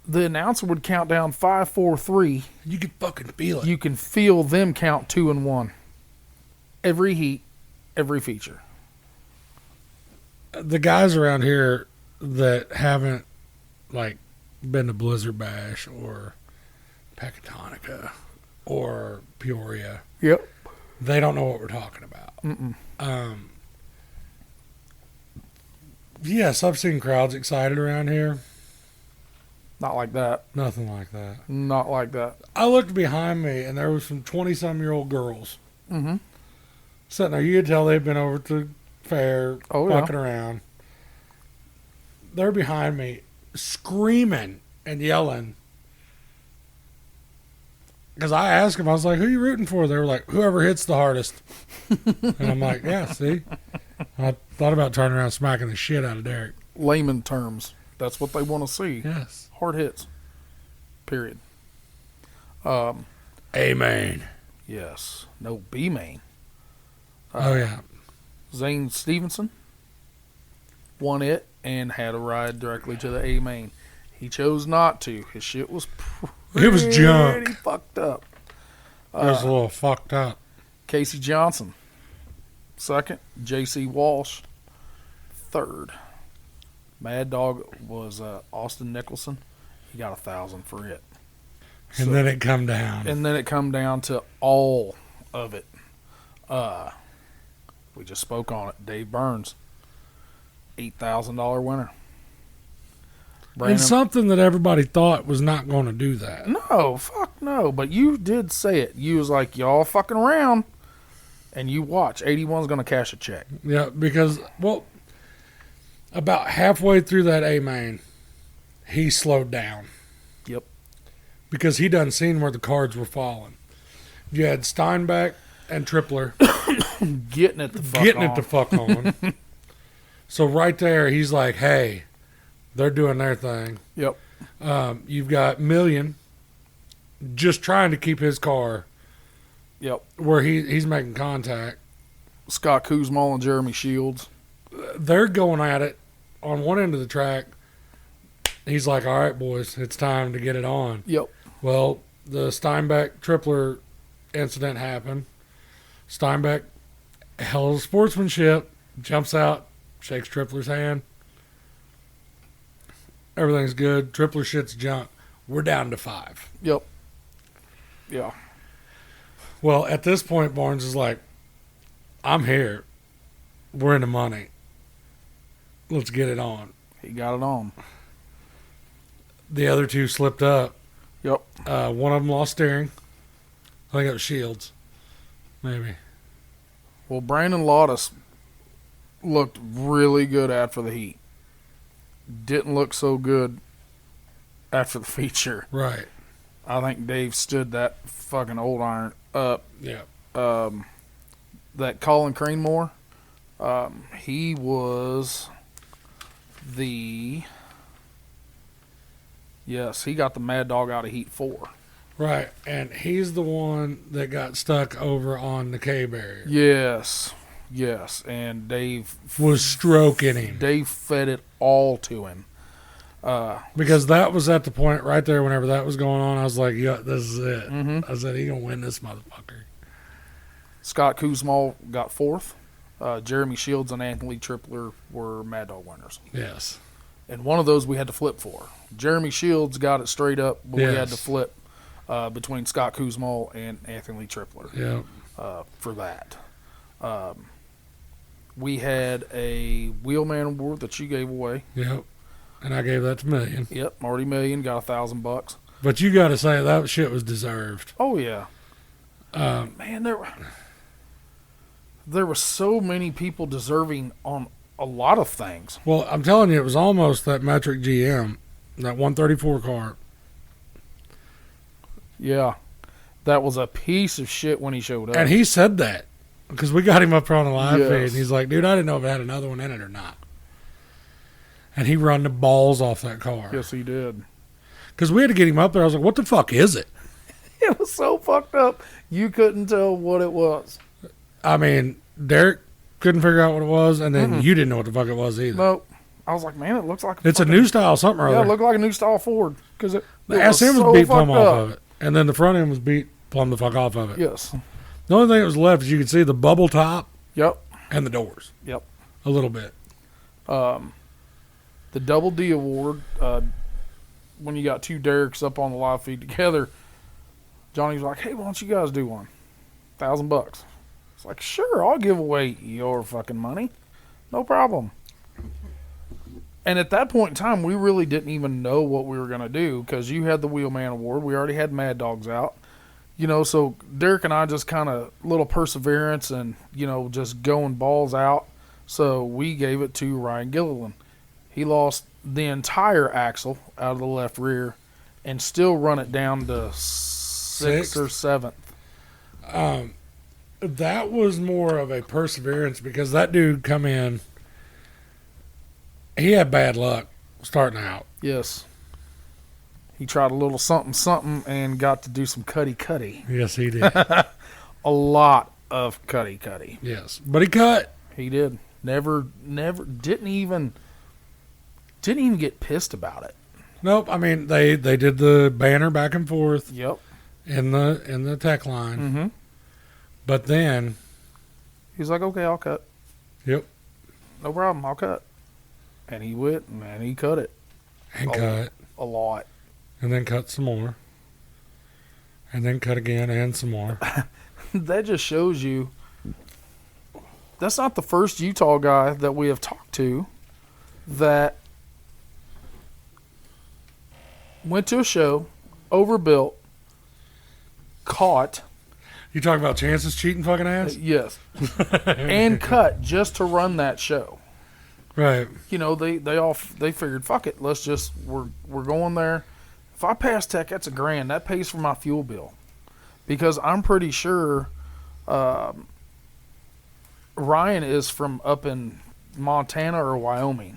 S2: The announcer would count down 5, 4, 3.
S1: You can fucking feel it.
S2: You can feel them count 2 and 1. Every heat, every feature.
S1: The guys around here that haven't like been to Blizzard Bash or Pecatonica or Peoria,
S2: Yep.
S1: they don't know what we're talking about. Yes, I've seen crowds excited around here.
S2: Not like that.
S1: Nothing like that.
S2: Not like that.
S1: I looked behind me, and there was some 20-some-year-old girls
S2: Mm-hmm.
S1: sitting there. You could tell they'd been over to the fair,
S2: Oh, yeah.
S1: fucking around. They're behind me, screaming and yelling. Because I asked them, I was like, who are you rooting for? They were like, whoever hits the hardest. And I'm like, yeah, see? I thought about turning around and smacking the shit out of Derek.
S2: Layman terms. That's what they want to see.
S1: Yes.
S2: Hard hits. Period.
S1: Amen.
S2: Yes. No, B-main.
S1: Oh, yeah.
S2: Zane Stevenson won it and had a ride directly to the A-main. He chose not to. His shit was
S1: It was junk.
S2: pretty fucked up.
S1: It was a little fucked up.
S2: Casey Johnson, second. J.C. Walsh, third. Mad Dog was Austin Nicholson. He got 1,000 for it.
S1: And then it come down.
S2: And then it come down to all of it. We just spoke on it. Dave Burns, $8,000 winner.
S1: And something that everybody thought was not going to do that.
S2: No, fuck no. But you did say it. You was like, y'all fucking around, and you watch. 81's going to cash a check.
S1: Yeah, because, well, about halfway through that A main, he slowed down.
S2: Yep.
S1: Because he done seen where the cards were falling. You had Steinbeck and Tripler
S2: Getting it the fuck
S1: getting
S2: on.
S1: it the fuck on. So right there, he's like, hey, they're doing their thing.
S2: Yep.
S1: You've got Million just trying to keep his car
S2: Yep.
S1: where he's making contact.
S2: Scott Kuzma and Jeremy Shields.
S1: They're going at it on one end of the track. He's like, all right, boys, it's time to get it on.
S2: Yep.
S1: Well, the Steinbeck Tripler incident happened. Steinbeck, hell of sportsmanship, jumps out, shakes Tripler's hand. Everything's good. Tripler shit's junk. We're down to 5.
S2: Yep. Yeah.
S1: Well, at this point, Barnes is like, I'm here. We're in the money. Let's get it on.
S2: He got it on.
S1: The other two slipped up.
S2: Yep.
S1: One of them lost steering. I think it was Shields. Maybe.
S2: Well, Brandon Lottis looked really good after the heat. Didn't look so good after the feature.
S1: Right.
S2: I think Dave stood that fucking old iron up.
S1: Yeah.
S2: That Colin Cranmore, he was he got the Mad Dog out of Heat 4.
S1: Right. And he's the one that got stuck over on the K barrier.
S2: Yes. And Dave
S1: Was stroking him.
S2: Dave fed it all to him.
S1: Because that was at the point right there whenever that was going on. I was like, yeah, this is it.
S2: Mhm.
S1: I said, he going to win this motherfucker.
S2: Scott Kuzma got 4th. Jeremy Shields and Anthony Tripler were Mad Dog winners.
S1: Yes.
S2: And one of those we had to flip for. Jeremy Shields got it straight up, but we had
S1: Yes.
S2: to flip between Scott Kuzma and Anthony Tripler
S1: Yeah.
S2: for that. We had a Wheelman Award that you gave away.
S1: Yep. And I gave that to Million.
S2: Yep, Marty Million got $1,000.
S1: But you got to say, that shit was deserved.
S2: Oh yeah, man, there were so many people deserving on a lot of things.
S1: Well, I'm telling you, it was almost that metric GM, that 134 car.
S2: Yeah, that was a piece of shit when he showed up.
S1: And he said that because we got him up on the live
S2: Yes.
S1: feed. And he's like, dude, I didn't know if it had another one in it or not. And he run the balls off that car.
S2: Yes, he did.
S1: Because we had to get him up there. I was like, what the fuck is it?
S2: It was so fucked up. You couldn't tell what it was.
S1: I mean, Derek couldn't figure out what it was, and then you didn't know what the fuck it was either.
S2: Nope. I was like, man, it looks like
S1: It's a new style something or
S2: Yeah, it
S1: other.
S2: looked like a new style Ford because it
S1: The
S2: was
S1: SM was
S2: so
S1: beat plumb
S2: fucked
S1: off
S2: up.
S1: of it. And then the front end was beat plumb the fuck off of it.
S2: Yes.
S1: The only thing that was left is you could see the bubble top
S2: Yep.
S1: and the doors.
S2: Yep.
S1: A little bit.
S2: The Double D Award, when you got two Derricks up on the live feed together, Johnny was like, hey, why don't you guys do one? $1,000. It's like, sure, I'll give away your fucking money. No problem. And at that point in time, we really didn't even know what we were going to do because you had the Wheelman Award. We already had Mad Dogs out. So Derek and I just kind of little perseverance and, just going balls out. So we gave it to Ryan Gilliland. He lost the entire axle out of the left rear and still run it down to sixth or seventh.
S1: That was more of a perseverance because that dude come in. He had bad luck starting out.
S2: Yes. He tried a little something and got to do some cutty.
S1: Yes, he did.
S2: A lot of cutty.
S1: Yes, but he cut.
S2: He did. Never didn't even get pissed about it.
S1: Nope. I mean, they did the banner back and forth.
S2: Yep.
S1: In the tech line.
S2: Mm-hmm.
S1: But then
S2: he's like, okay, I'll cut.
S1: Yep.
S2: No problem, I'll cut. And he went and he cut it.
S1: And cut.
S2: A lot.
S1: And then cut some more. And then cut again and some more.
S2: That just shows you that's not the first Utah guy that we have talked to that went to a show, overbuilt, caught.
S1: You talking about Chance's cheating fucking ass?
S2: Yes. And cut just to run that show.
S1: Right.
S2: They figured, fuck it, we're going there. If I pass tech, that's $1,000. That pays for my fuel bill. Because I'm pretty sure Ryan is from up in Montana or Wyoming.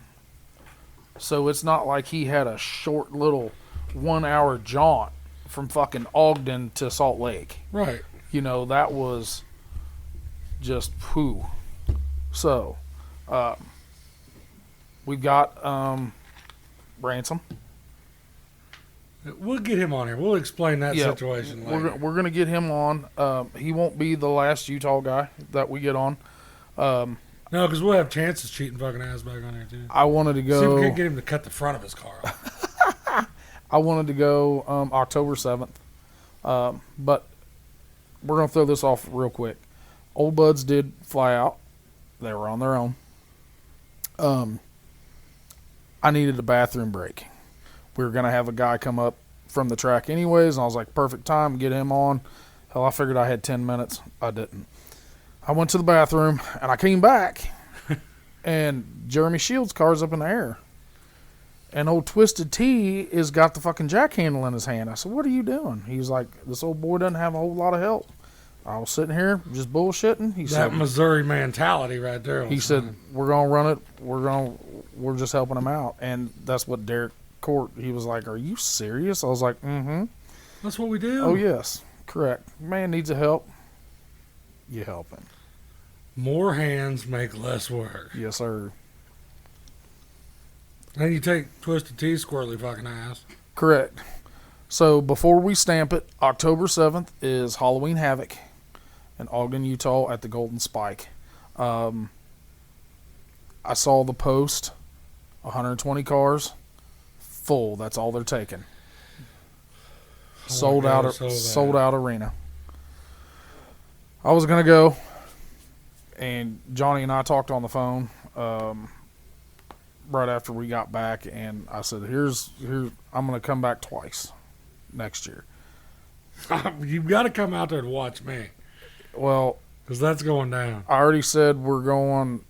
S2: So it's not like he had a short little 1 hour jaunt from fucking Ogden to Salt Lake.
S1: Right.
S2: That was just poo. So, we've got Ransom.
S1: We'll get him on here. We'll explain that situation later.
S2: We're going to get him on. He won't be the last Utah guy that we get on.
S1: No, because we'll have Chance's cheating fucking ass back on here, too.
S2: I wanted to go.
S1: See if we can get him to cut the front of his car off.
S2: I wanted to go October 7th. But we're going to throw this off real quick. Old Buds did fly out. They were on their own. I needed a bathroom break. We were going to have a guy come up from the track anyways, and I was like, perfect time, get him on. Hell, I figured I had 10 minutes. I didn't. I went to the bathroom, and I came back, and Jeremy Shields' car's up in the air. And old Twisted T is got the fucking jack handle in his hand. I said, what are you doing? He's like, this old boy doesn't have a whole lot of help. I was sitting here just bullshitting. He said,
S1: Missouri mentality right there.
S2: He said, we're going to run it. We're just helping him out. And that's what Derek Court, he was like, are you serious? I was like, mm-hmm.
S1: That's what we do.
S2: Oh, yes. Correct. Man needs a help. You help him.
S1: More hands make less work.
S2: Yes, sir.
S1: Then you take Twisted T's squirrely fucking ass.
S2: Correct. So before we stamp it, October 7th is Halloween Havoc in Ogden, Utah at the Golden Spike. I saw the post, 120 cars, full. That's all they're taking. Sold out arena. I was going to go, and Johnny and I talked on the phone right after we got back, and I said, I'm going to come back twice next year.
S1: You've got to come out there to watch me.
S2: Well,
S1: because that's going down.
S2: I already said we're going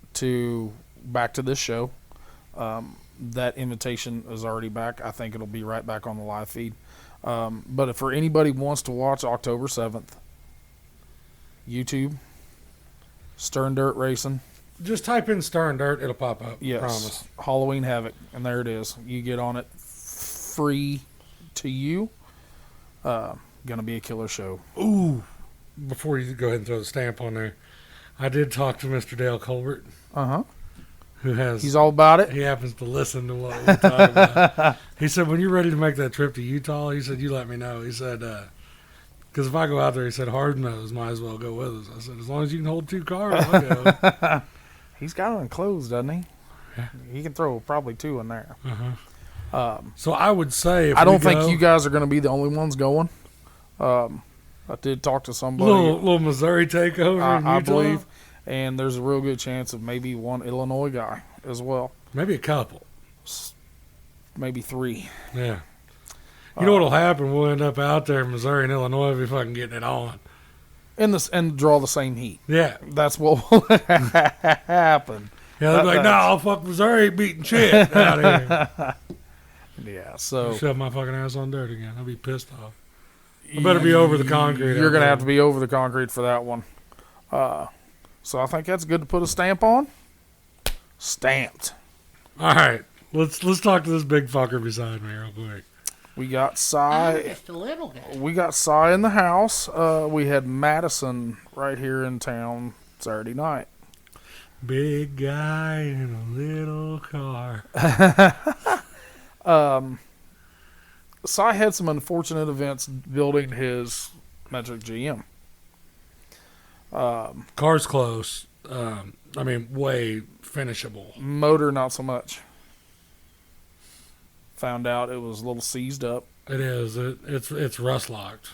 S2: back to this show. That invitation is already back. I think it'll be right back on the live feed. But if for anybody wants to watch October 7th, YouTube, Stern Dirt Racing.
S1: Just type in Stern Dirt, it'll pop up.
S2: Yes.
S1: Promise.
S2: Halloween Havoc, and there it is. You get on it free to you. Gonna be a killer show.
S1: Ooh. Before you go ahead and throw the stamp on there, I did talk to Mr. Dale Colbert.
S2: Uh-huh.
S1: He's
S2: all about it.
S1: He happens to listen to what we talk about. He said, when you're ready to make that trip to Utah, he said, you let me know. He said, because if I go out there, he said, hard nose might as well go with us. I said, as long as you can hold 2 cars, I'll go.
S2: He's got it enclosed, doesn't he?
S1: Yeah.
S2: He can throw probably 2 in there.
S1: Uh-huh. So I would say,
S2: I don't think you guys are going to be the only ones going. I did talk to somebody.
S1: Little Missouri takeover in Utah?
S2: I believe. And there's a real good chance of maybe one Illinois guy as well.
S1: Maybe a couple.
S2: maybe 3.
S1: Yeah. You know what'll happen? We'll end up out there in Missouri and Illinois if we fucking getting it on.
S2: And draw the same heat.
S1: Yeah.
S2: That's what will happen.
S1: Yeah, they'll be like, no, I'll fuck Missouri ain't beating shit out here.
S2: Yeah, so
S1: Shove my fucking ass on dirt again. I'll be pissed off. I better be over the concrete.
S2: You're going to have to be over the concrete for that one. So I think that's good to put a stamp on. Stamped.
S1: All right. Let's talk to this big fucker beside me real quick.
S2: We got Cy.
S3: Just a little guy.
S2: We got Cy in the house. We had Madison right here in town Saturday night.
S1: Big guy in a little car.
S2: Cy had some unfortunate events building his metric GM.
S1: Car's close. I mean, way finishable.
S2: Motor, not so much. Found out it was a little seized up.
S1: It is. It's rust locked.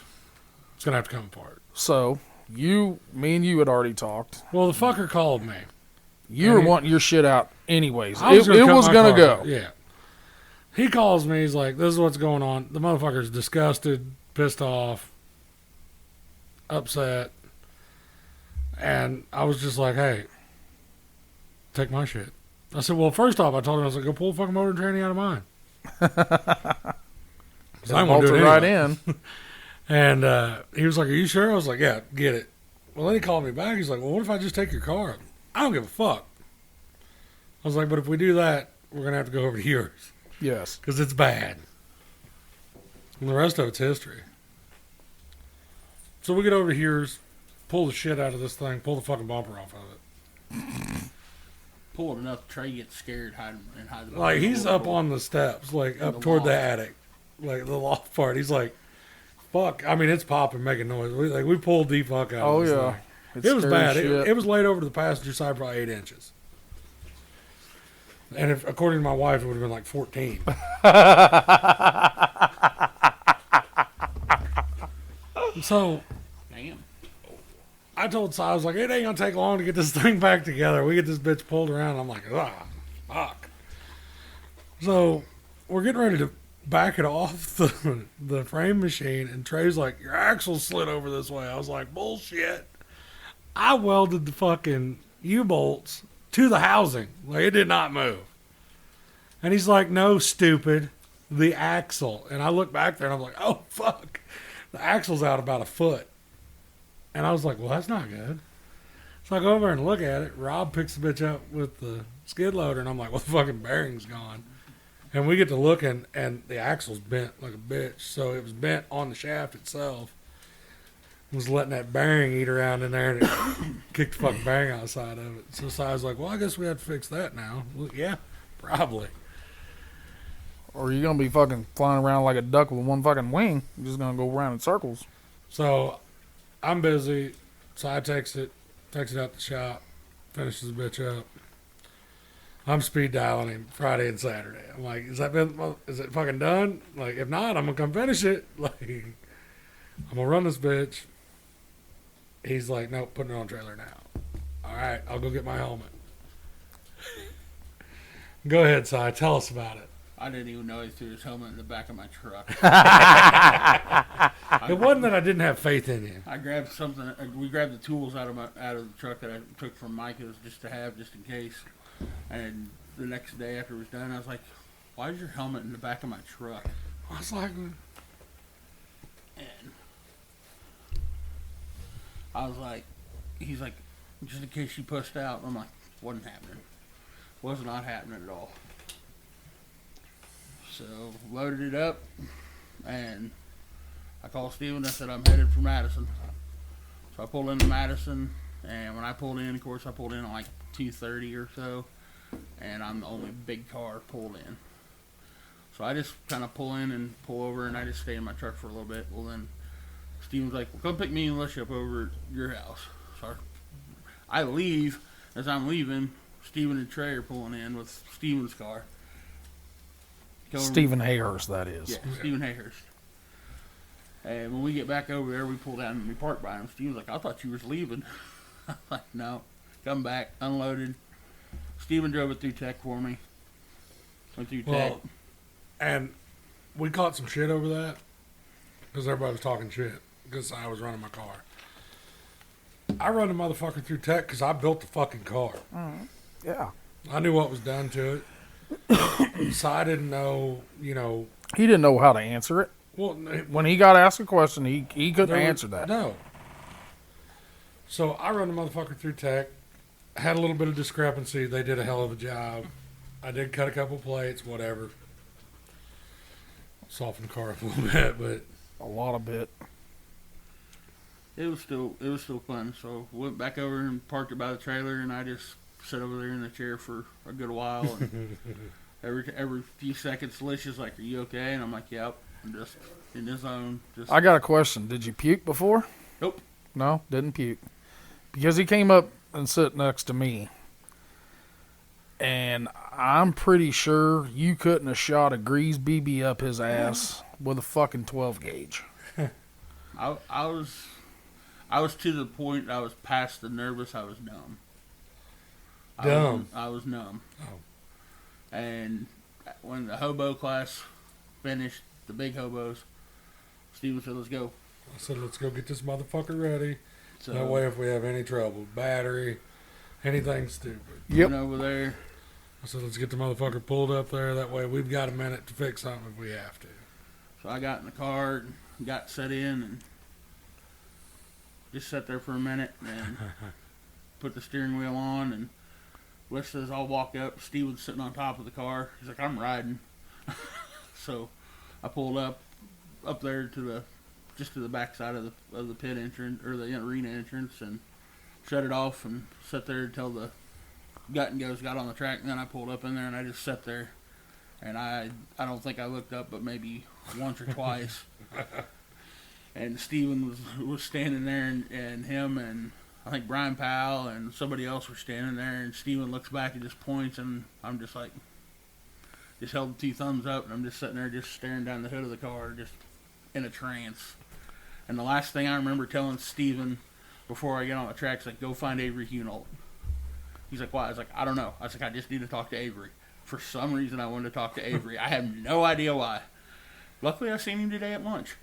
S1: It's gonna have to come apart.
S2: So me and you had already talked.
S1: Well, the fucker called me.
S2: You were wanting your shit out anyways.
S1: I was
S2: It was gonna go.
S1: Yeah. He calls me. He's like, "This is what's going on." The motherfucker's disgusted, pissed off, upset, and I was just like, "Hey, take my shit." I said, "Well, first off, I told him I was like, go pull the fucking motor and tranny out of mine." Because I want to do it
S2: right
S1: anyway.
S2: in.
S1: And he was like, "Are you sure?" I was like, "Yeah, get it." Well, then he called me back. He's like, "Well, what if I just take your car?" I don't give a fuck. I was like, "But if we do that, we're going to have to go over to yours."
S2: Yes.
S1: Because it's bad. And the rest of it's history. So we get over to yours, pull the shit out of this thing, pull the fucking bumper off of it.
S3: Pull it enough, Trey gets scared, hide the
S1: Like, he's up on the steps, like, up toward the attic. Like, the loft part. He's like, fuck. I mean, it's popping, making noise. We pulled the fuck out of this thing. It was bad. It was laid over to the passenger side probably 8 inches. And if, according to my wife, it would have been like 14. So,
S3: Damn.
S1: I told Si, I was like, it ain't going to take long to get this thing back together. We get this bitch pulled around. I'm like, fuck. So, we're getting ready to back it off the frame machine, and Trey's like, your axle slid over this way. I was like, bullshit. I welded the fucking U-bolts to the housing. Like, it did not move. And he's like, no, stupid. The axle. And I look back there and I'm like, oh, fuck. The axle's out about a foot. And I was like, well, that's not good. So I go over and look at it. Rob picks the bitch up with the skid loader, and I'm like, well, the fucking bearing's gone. And we get to looking, and the axle's bent like a bitch. So it was bent on the shaft itself. Was letting that bearing eat around in there, and it kicked the fucking bearing outside of it. So I was like, well, I guess we have to fix that now. Well, yeah, probably.
S2: Or you're going to be fucking flying around like a duck with one fucking wing. You're just going to go around in circles.
S1: So I'm busy. So I takes it out the shop, finishes the bitch up. I'm speed dialing him Friday and Saturday. I'm like, is it fucking done? Like, if not, I'm going to come finish it. Like, I'm going to run this bitch. He's like, nope, putting it on trailer now. All right, I'll go get my helmet. Go ahead, Si. Tell us about it.
S3: I didn't even know he threw his helmet in the back of my truck.
S1: It wasn't that I didn't have faith in you.
S3: I grabbed something. We grabbed the tools out of the truck that I took from Micah's just in case. And the next day after it was done, I was like, "Why is your helmet in the back of my truck?"
S1: I was like,
S3: And I was like, he's like, just in case she pushed out. I'm like, wasn't happening. Was not happening at all. So loaded it up, and I called Steven. I said, I'm headed for Madison. So I pulled into Madison, and when I pulled in, of course, I pulled in at like 2:30 or so, and I'm the only big car pulled in. So I just kind of pull in and pull over, and I just stay in my truck for a little bit. Well, then Steven's like, well, come pick me and Alicia up over at your house. So I leave. As I'm leaving, Steven and Trey are pulling in with Steven's car.
S2: Stephen Hayhurst, that is.
S3: Yeah, Stephen Hayhurst. And when we get back over there, we pull down and we park by him. Steven's like, I thought you was leaving. I'm like, no. Come back, unloaded. Steven drove it through tech for me. Went through tech.
S1: Well, and we caught some shit over that because everybody was talking shit because I was running my car. I run the motherfucker through tech because I built the fucking car.
S2: Yeah.
S1: I knew what was done to it. So I didn't know,
S2: He didn't know how to answer it.
S1: Well,
S2: When he got asked a question, he couldn't answer that.
S1: No. So I run the motherfucker through tech. Had a little bit of discrepancy. They did a hell of a job. I did cut a couple plates, whatever. Softened the car up a little bit, but
S2: A lot of bit.
S3: It was still fun. So went back over and parked it by the trailer, and I just sat over there in the chair for a good while. And every few seconds, Alicia's like, "Are you okay?" And I'm like, "Yep." I'm just in the zone. Just
S2: I got a question. Did you puke before?
S3: Nope.
S2: No, didn't puke. Because he came up and sit next to me. And I'm pretty sure you couldn't have shot a grease BB up his ass with a fucking 12 gauge.
S3: I was to the point. I was past the nervous. I was numb. I was numb.
S1: Oh.
S3: And when the hobo class finished, the big hobos, Steven said, "Let's go."
S1: I said, let's go get this motherfucker ready.
S3: So
S1: That way, if we have any trouble, battery, anything stupid.
S2: Yep.
S3: went over there.
S1: I said, let's get the motherfucker pulled up there. That way, we've got a minute to fix something if we have to.
S3: So I got in the car and got set in and just sat there for a minute and put the steering wheel on. And Wes says, "I'll walk up." Steve was sitting on top of the car. He's like, "I'm riding." So I pulled up there to the back side of the pit entrance or the arena entrance and shut it off and sat there until the gut and goes got on the track. And then I pulled up in there and I just sat there. And I don't think I looked up but maybe once or twice. And Steven was standing there and him and I think Brian Powell and somebody else were standing there, and Steven looks back and just points, and I'm just like, just held the two thumbs up, and I'm just sitting there just staring down the hood of the car, just in a trance. And the last thing I remember telling Steven before I get on the track is like, "Go find Avery Hunold." He's like, "Why?" I was like, "I don't know." I was like, "I just need to talk to Avery." For some reason, I wanted to talk to Avery. I have no idea why. Luckily, I seen him today at lunch.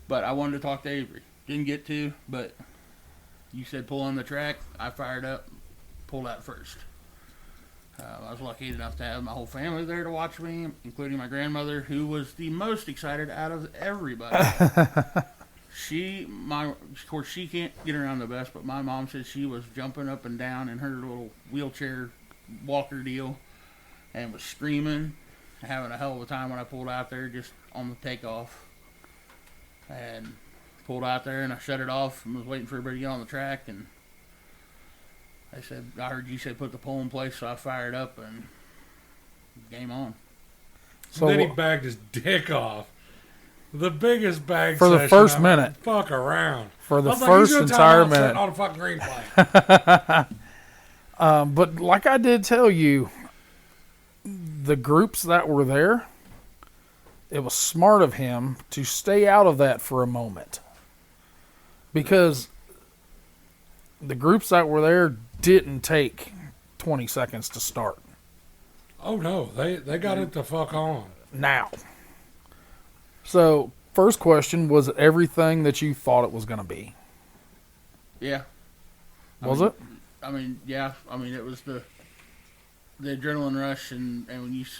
S3: But I wanted to talk to Avery. Didn't get to, but you said pull on the track. I fired up, pulled out first. I was lucky enough to have my whole family there to watch me, including my grandmother, who was the most excited out of everybody. Of course, she can't get around the best, but my mom said she was jumping up and down in her little wheelchair walker deal and was screaming, having a hell of a time when I pulled out there just on the takeoff. And pulled out there and I shut it off and was waiting for everybody to get on the track, and they said, "I heard you say put the pole in place," so I fired up and game on.
S1: So then he bagged his dick off. The biggest bag
S2: for the
S1: session
S2: first
S1: I've
S2: minute.
S1: Fuck around.
S2: For the
S1: I was
S2: first
S1: like,
S2: entire
S1: "He's doing
S2: minute.
S1: timeout on a fucking green flag."
S2: But like I did tell you, the groups that were there, it was smart of him to stay out of that for a moment. Because the groups that were there didn't take 20 seconds to start.
S1: Oh no, they got it the fuck on.
S2: Now. So, first question, was it everything that you thought it was going to be?
S3: Yeah.
S2: Was it?
S3: I mean, yeah. I mean, it was the adrenaline rush, and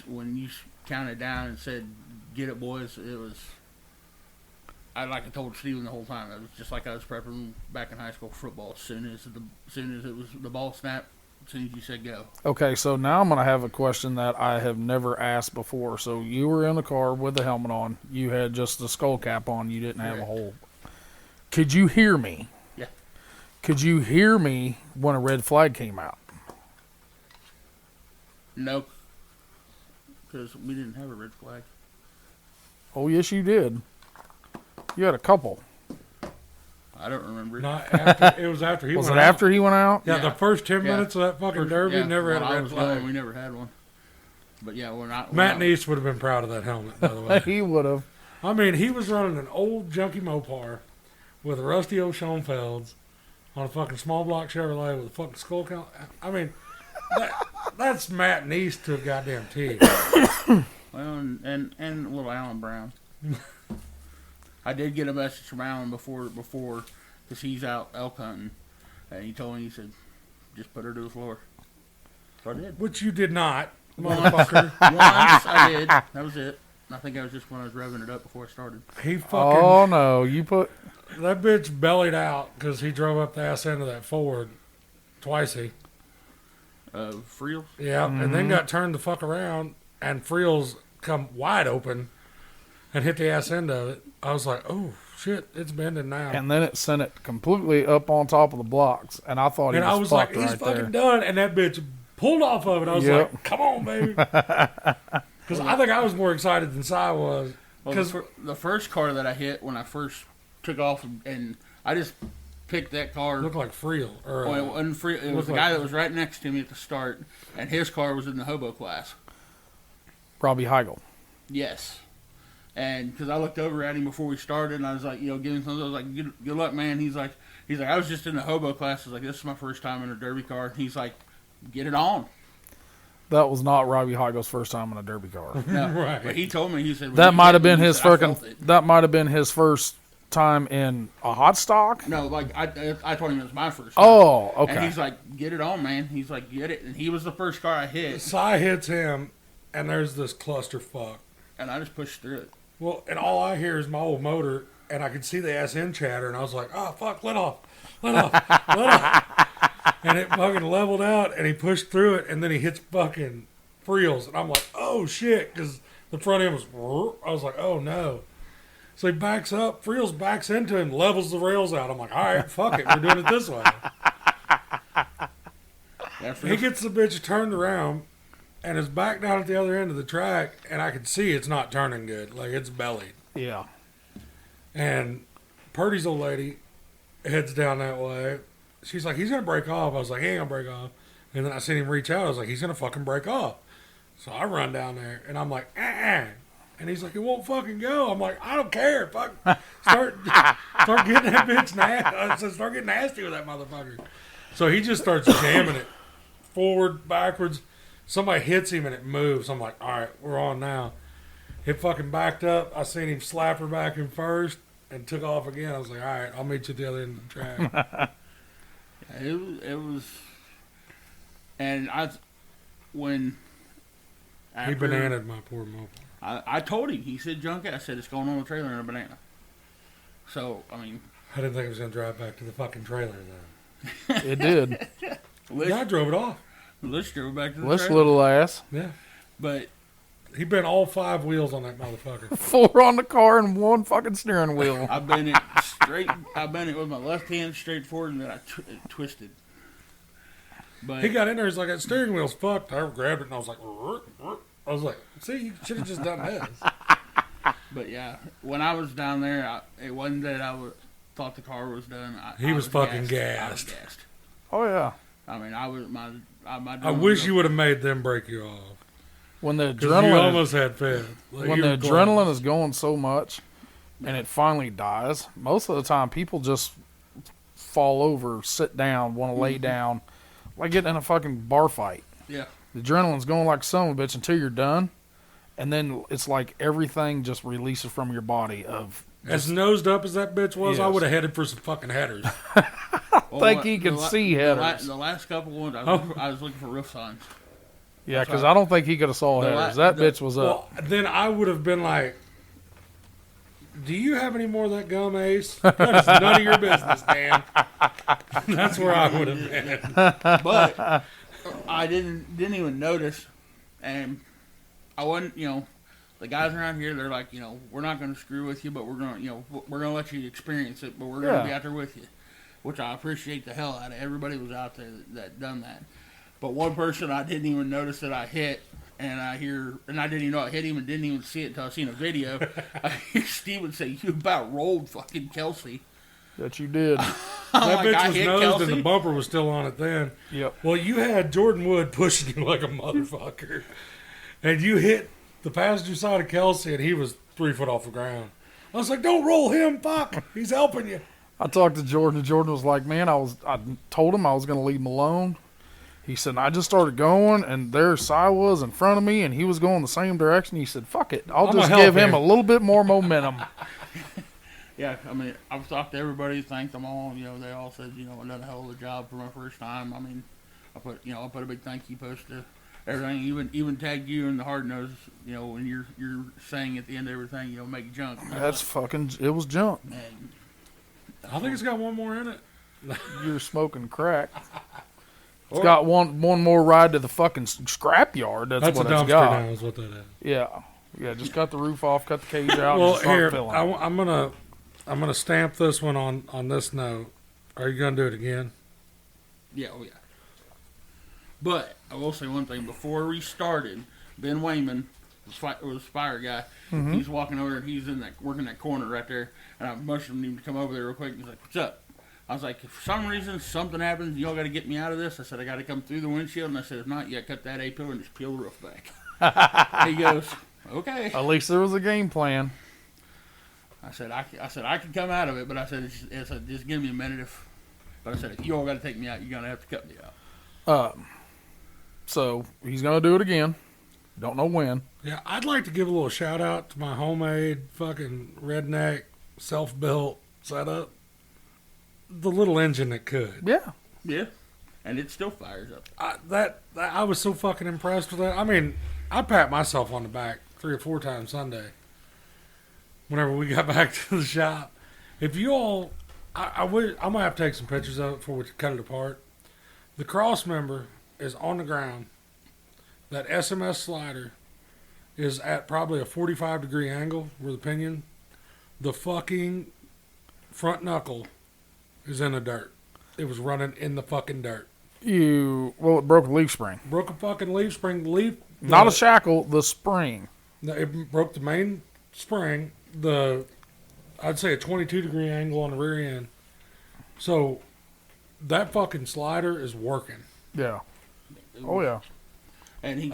S3: when you counted down and said, "Get it, boys," it was. I told Steven the whole time. It was just like I was prepping back in high school for football. As soon as it was the ball snapped, as soon as you said go.
S2: Okay, so now I'm going to have a question that I have never asked before. So you were in the car with the helmet on. You had just the skull cap on. You didn't have a hole. Could you hear me?
S3: Yeah.
S2: Could you hear me when a red flag came out?
S3: No. Because we didn't have a red flag.
S2: Oh, yes, you did. You had a couple.
S3: I don't remember.
S1: Not after. It was after he
S2: Was
S1: went
S2: it
S1: out.
S2: after he went out?
S1: Yeah, the first 10
S3: Yeah.
S1: minutes of that fucking derby never had a red flag.
S3: We never had one. But yeah, we're not.
S1: Matt Neese would have been proud of that helmet, by the way.
S2: He would have.
S1: I mean, he was running an old junky Mopar with a rusty old Schoenfelds on a fucking small block Chevrolet with a fucking skull count. I mean, That's Matt Neese to a goddamn T.
S3: Well, and little Alan Brown. I did get a message from Alan before, because he's out elk hunting, and he told me, he said, just put her to the floor. So I did.
S1: Which you did not, motherfucker.
S3: Once I did. That was it. I think that was just when I was revving it up before I started.
S1: He fucking...
S2: Oh, no. You put...
S1: That bitch bellied out because he drove up the ass end of that Ford twicey.
S3: Friels?
S1: Yeah, and then got turned the fuck around, and Friels come wide open and hit the ass end of it. I was like, oh, shit, it's bending now.
S2: And then it sent it completely up on top of the blocks, and I thought
S1: And I was like, he's fucking done, and that bitch pulled off of it. I was like, come on, baby. Because I think I was more excited than Si was.
S3: Because the first car that I hit when I first took off, and I just picked that car.
S1: It looked like Friel.
S3: It wasn't Friel. It was the guy that was right next to me at the start, and his car was in the hobo class.
S2: Robbie Heigl.
S3: Yes. And because I looked over at him before we started, and I was like, giving him something. I was like, good luck, man. He's like, I was just in the hobo class. I was like, this is my first time in a derby car. And he's like, get it on.
S2: That was not Robbie Heigl's first time in a derby car.
S3: No,
S1: right.
S3: But he told me, he said
S2: That might have been his
S3: fucking.
S2: That might have been his first time in a hot stock.
S3: No, like I told him it was my first time.
S2: Oh, okay.
S3: And he's like, get it on, man. He's like, get it. And he was the first car I hit.
S1: Si hits him, and there's this clusterfuck.
S3: And I just pushed through it.
S1: Well, and all I hear is my old motor, and I could see the SN chatter, and I was like, oh, fuck, let off. And it fucking leveled out, and he pushed through it, and then he hits fucking Friels. And I'm like, oh, shit, because the front end was, I was like, oh, no. So he backs up, Friels backs into him, levels the rails out. I'm like, all right, fuck it, we're doing it this way. He gets the bitch turned around, and is back down at the other end of the track, and I can see it's not turning good. Like, it's bellied.
S2: Yeah.
S1: And Purdy's old lady heads down that way. She's like, he's going to break off. I was like, he ain't going to break off. And then I seen him reach out. I was like, he's going to fucking break off. So I run down there, and I'm like, And he's like, it won't fucking go. I'm like, I don't care. Fuck. Start getting that bitch nasty. I said, start getting nasty with that motherfucker. So he just starts jamming it forward, backwards. Somebody hits him, and it moves. I'm like, all right, we're on now. It fucking backed up. I seen him slap her back in first and took off again. I was like, all right, I'll meet you at the other end of the track.
S3: It was, and when
S1: he bananaed my poor moped.
S3: I told him. He said, junk it. I said, it's going on the trailer in a banana. So, I mean,
S1: I didn't think it was going to drive back to the fucking trailer, though.
S2: It did.
S1: Yeah, I drove it off.
S3: Let's drove back to the
S2: This
S3: trailer.
S2: little ass.
S1: Yeah.
S3: But
S1: he bent all 5 wheels on that motherfucker.
S2: 4 on the car and 1 fucking steering wheel.
S3: I bent it straight. I bent it with my left hand straight forward, and then I it twisted. But
S1: He got in there, he's like, that steering wheel's fucked. I grabbed it, and I was like, see, you should have just done this.
S3: But yeah, when I was down there, it wasn't that I thought the car was done.
S1: He was fucking
S3: gassed. I was
S1: gassed.
S3: gassed.
S2: Oh, yeah.
S3: I mean, I was my
S1: I wish you would have made them break you off.
S2: When the
S1: Because you
S2: adrenaline,
S1: almost had fed. Like,
S2: when
S1: you
S2: the
S1: were
S2: adrenaline
S1: close.
S2: is going so much and it finally dies, most of the time people just fall over, sit down, want to lay down, like getting in a fucking bar fight.
S3: Yeah.
S2: The adrenaline's going like son of a bitch until you're done, and then it's like everything just releases from your body.
S1: As nosed up as that bitch was, I
S2: Yes.
S1: would have headed for some fucking headers.
S2: Think he could see headers.
S3: The last couple ones, I was looking for roof signs.
S2: Yeah, because I don't think he could have saw headers. That bitch was up.
S1: Well, then I would have been like, do you have any more of that gum, Ace? That is none of your business, Dan. That's where I would have been.
S3: But I didn't even notice, and I wasn't. The guys around here, they're like, we're not going to screw with you, but we're going to let you experience it, but we're going to be out there with you, which I appreciate the hell out of. Everybody was out there that done that. But one person I didn't even notice that I hit, and I didn't even know I hit him and didn't even see it until I seen a video. I hear Steven say, you about rolled fucking Kelsey.
S2: That you did.
S1: That
S3: I
S1: bitch was
S3: hit
S1: nosed
S3: Kelsey?
S1: and the bumper was still on it then.
S2: Yep.
S1: Well, you had Jordan Wood pushing you like a motherfucker. And you hit the passenger side of Kelsey, and he was 3 foot off the ground. I was like, don't roll him, fuck. He's helping you.
S2: I talked to Jordan, and Jordan was like, man, I told him I was going to leave him alone. He said, I just started going, and there Si was in front of me, and he was going the same direction. He said, fuck it. I'll
S1: I'm
S2: just
S1: gonna
S2: give
S1: help
S2: him
S1: you."
S2: a little bit more momentum.
S3: Yeah, I mean, I've talked to everybody, thanked them all. You know, they all said, you know, I done a hell of a job for my first time. I mean, I put a big thank you post to everything. Even tagged you in the hard nose. You know, when you're saying at the end of everything, you know, make junk.
S2: That's fucking, it was junk.
S3: And
S1: I think it's got one more in it.
S2: You're smoking crack. It's got one more ride to the fucking scrapyard. That's
S1: a
S2: what it's
S1: dumpster
S2: got.
S1: now, is what that is.
S2: Yeah. Yeah, just cut the roof off, cut the cage out,
S1: Well,
S2: and just start
S1: here
S2: filling.
S1: I'm gonna stamp this one on this note. Are you gonna do it again?
S3: yeah, oh yeah. But I will say one thing: before we started, Ben Wayman, the Spire guy, he's walking over and he's working that corner right there, and I motioned him to come over there real quick. He's like, "What's up?" I was like, "If for some reason something happens, y'all got to get me out of this." I said, "I got to come through the windshield," and I said, "If not, you got to cut that A pillar and just peel the roof back." He goes, "Okay."
S2: At least there was a game plan.
S3: I said, I can come out of it, but I said, just give me a minute. But I said, if you all got to take me out, you're gonna have to cut me out.
S2: So he's gonna do it again. Don't know when.
S1: Yeah, I'd like to give a little shout out to my homemade fucking redneck self-built setup. The little engine that could.
S2: Yeah.
S3: Yeah, and it still fires up.
S1: I was so fucking impressed with that. I mean, I pat myself on the back 3 or 4 times Sunday. Whenever we got back to the shop, if you all, I'm gonna have to take some pictures of it before we cut it apart. The cross member is on the ground. That SMS slider is at probably a 45-degree angle where the pinion. The fucking front knuckle is in the dirt. It was running in the fucking dirt.
S2: It broke a leaf spring.
S1: Broke a fucking leaf spring.
S2: Not a shackle, the spring.
S1: No, it broke the main spring. I'd say a 22-degree angle on the rear end. So that fucking slider is working.
S2: Yeah. Oh yeah.
S3: And he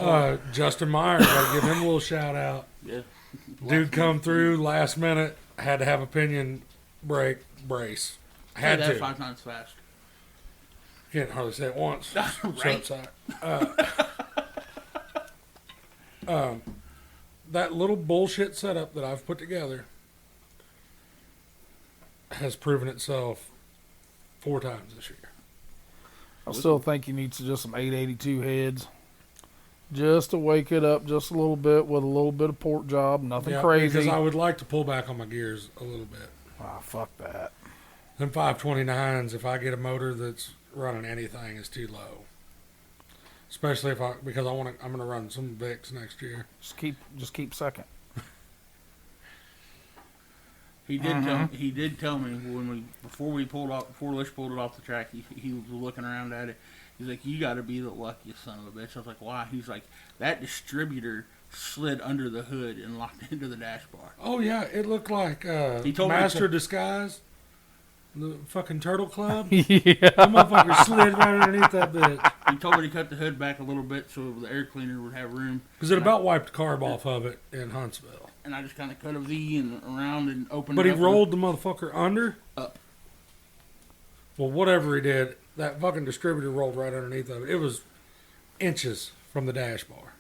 S1: Justin Meyer, gotta give him a little shout out.
S3: yeah.
S1: Dude come through last minute, had to have a pinion brace. Had
S3: Say that
S1: to.
S3: 5 times fast.
S1: Can't hardly say it once.
S3: Right.
S1: So that little bullshit setup that I've put together has proven itself 4 times this year.
S2: I still think he needs just some 882 heads. Just to wake it up just a little bit with a little bit of port job. Nothing crazy.
S1: Because I would like to pull back on my gears a little bit.
S2: Ah, fuck that.
S1: Them 529s, if I get a motor that's running anything, is too low. Especially because I'm gonna run some Vicks next year.
S2: Just keep second.
S3: He did tell me before Lish pulled it off the track. He was looking around at it. He's like, "You got to be the luckiest son of a bitch." I was like, "Why?" He's like, "That distributor slid under the hood and locked into the dash bar."
S1: Oh yeah, it looked like
S3: He told me
S1: Master
S3: to-
S1: Disguise, the fucking Turtle Club.
S2: Yeah.
S1: That motherfucker slid right underneath that bitch.
S3: He told me to cut the hood back a little bit so the air cleaner would have room.
S1: Because it about wiped the carb off of it in Huntsville.
S3: And I just kind of cut a V and around and opened
S1: But
S3: it
S1: he
S3: up.
S1: rolled the motherfucker under.
S3: Up.
S1: Well, whatever he did, that fucking distributor rolled right underneath of it. It was inches from the dash bar.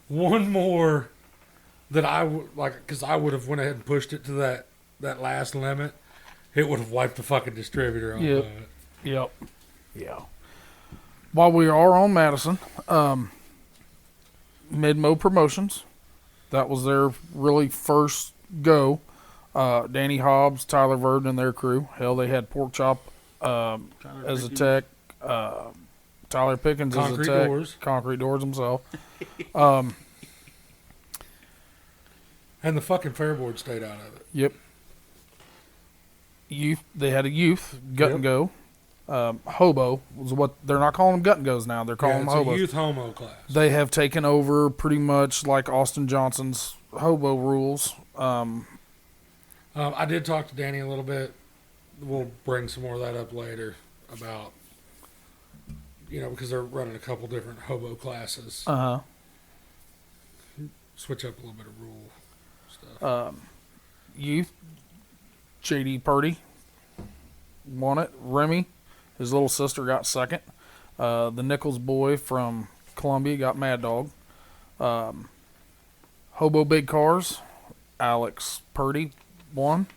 S1: One more that I would like, because I would have went ahead and pushed it to that last limit. It would have wiped the fucking distributor off
S2: Yep.
S1: of it.
S2: Yep. Yeah. While we are on Madison, Midmo Promotions, that was their really first go. Danny Hobbs, Tyler Verdon, and their crew. Hell, they had Pork Chop as a tech. Tyler Pickens as a
S1: Concrete
S2: tech.
S1: Doors.
S2: Concrete Doors himself.
S1: And the fucking Fairboard stayed out of it.
S2: Yep. Youth. They had a youth gut and go. Hobo was what they're not calling them gut and goes now. They're calling them
S1: It's a
S2: hobos.
S1: youth homo class.
S2: They have taken over pretty much like Austin Johnson's hobo rules.
S1: I did talk to Danny a little bit. We'll bring some more of that up later about, because they're running a couple different hobo classes. Switch up a little bit of rule stuff.
S2: Youth. JD Purdy won it. Remy, his little sister, got second. The Nichols boy from Columbia got Mad Dog. Hobo Big Cars, Alex Purdy won.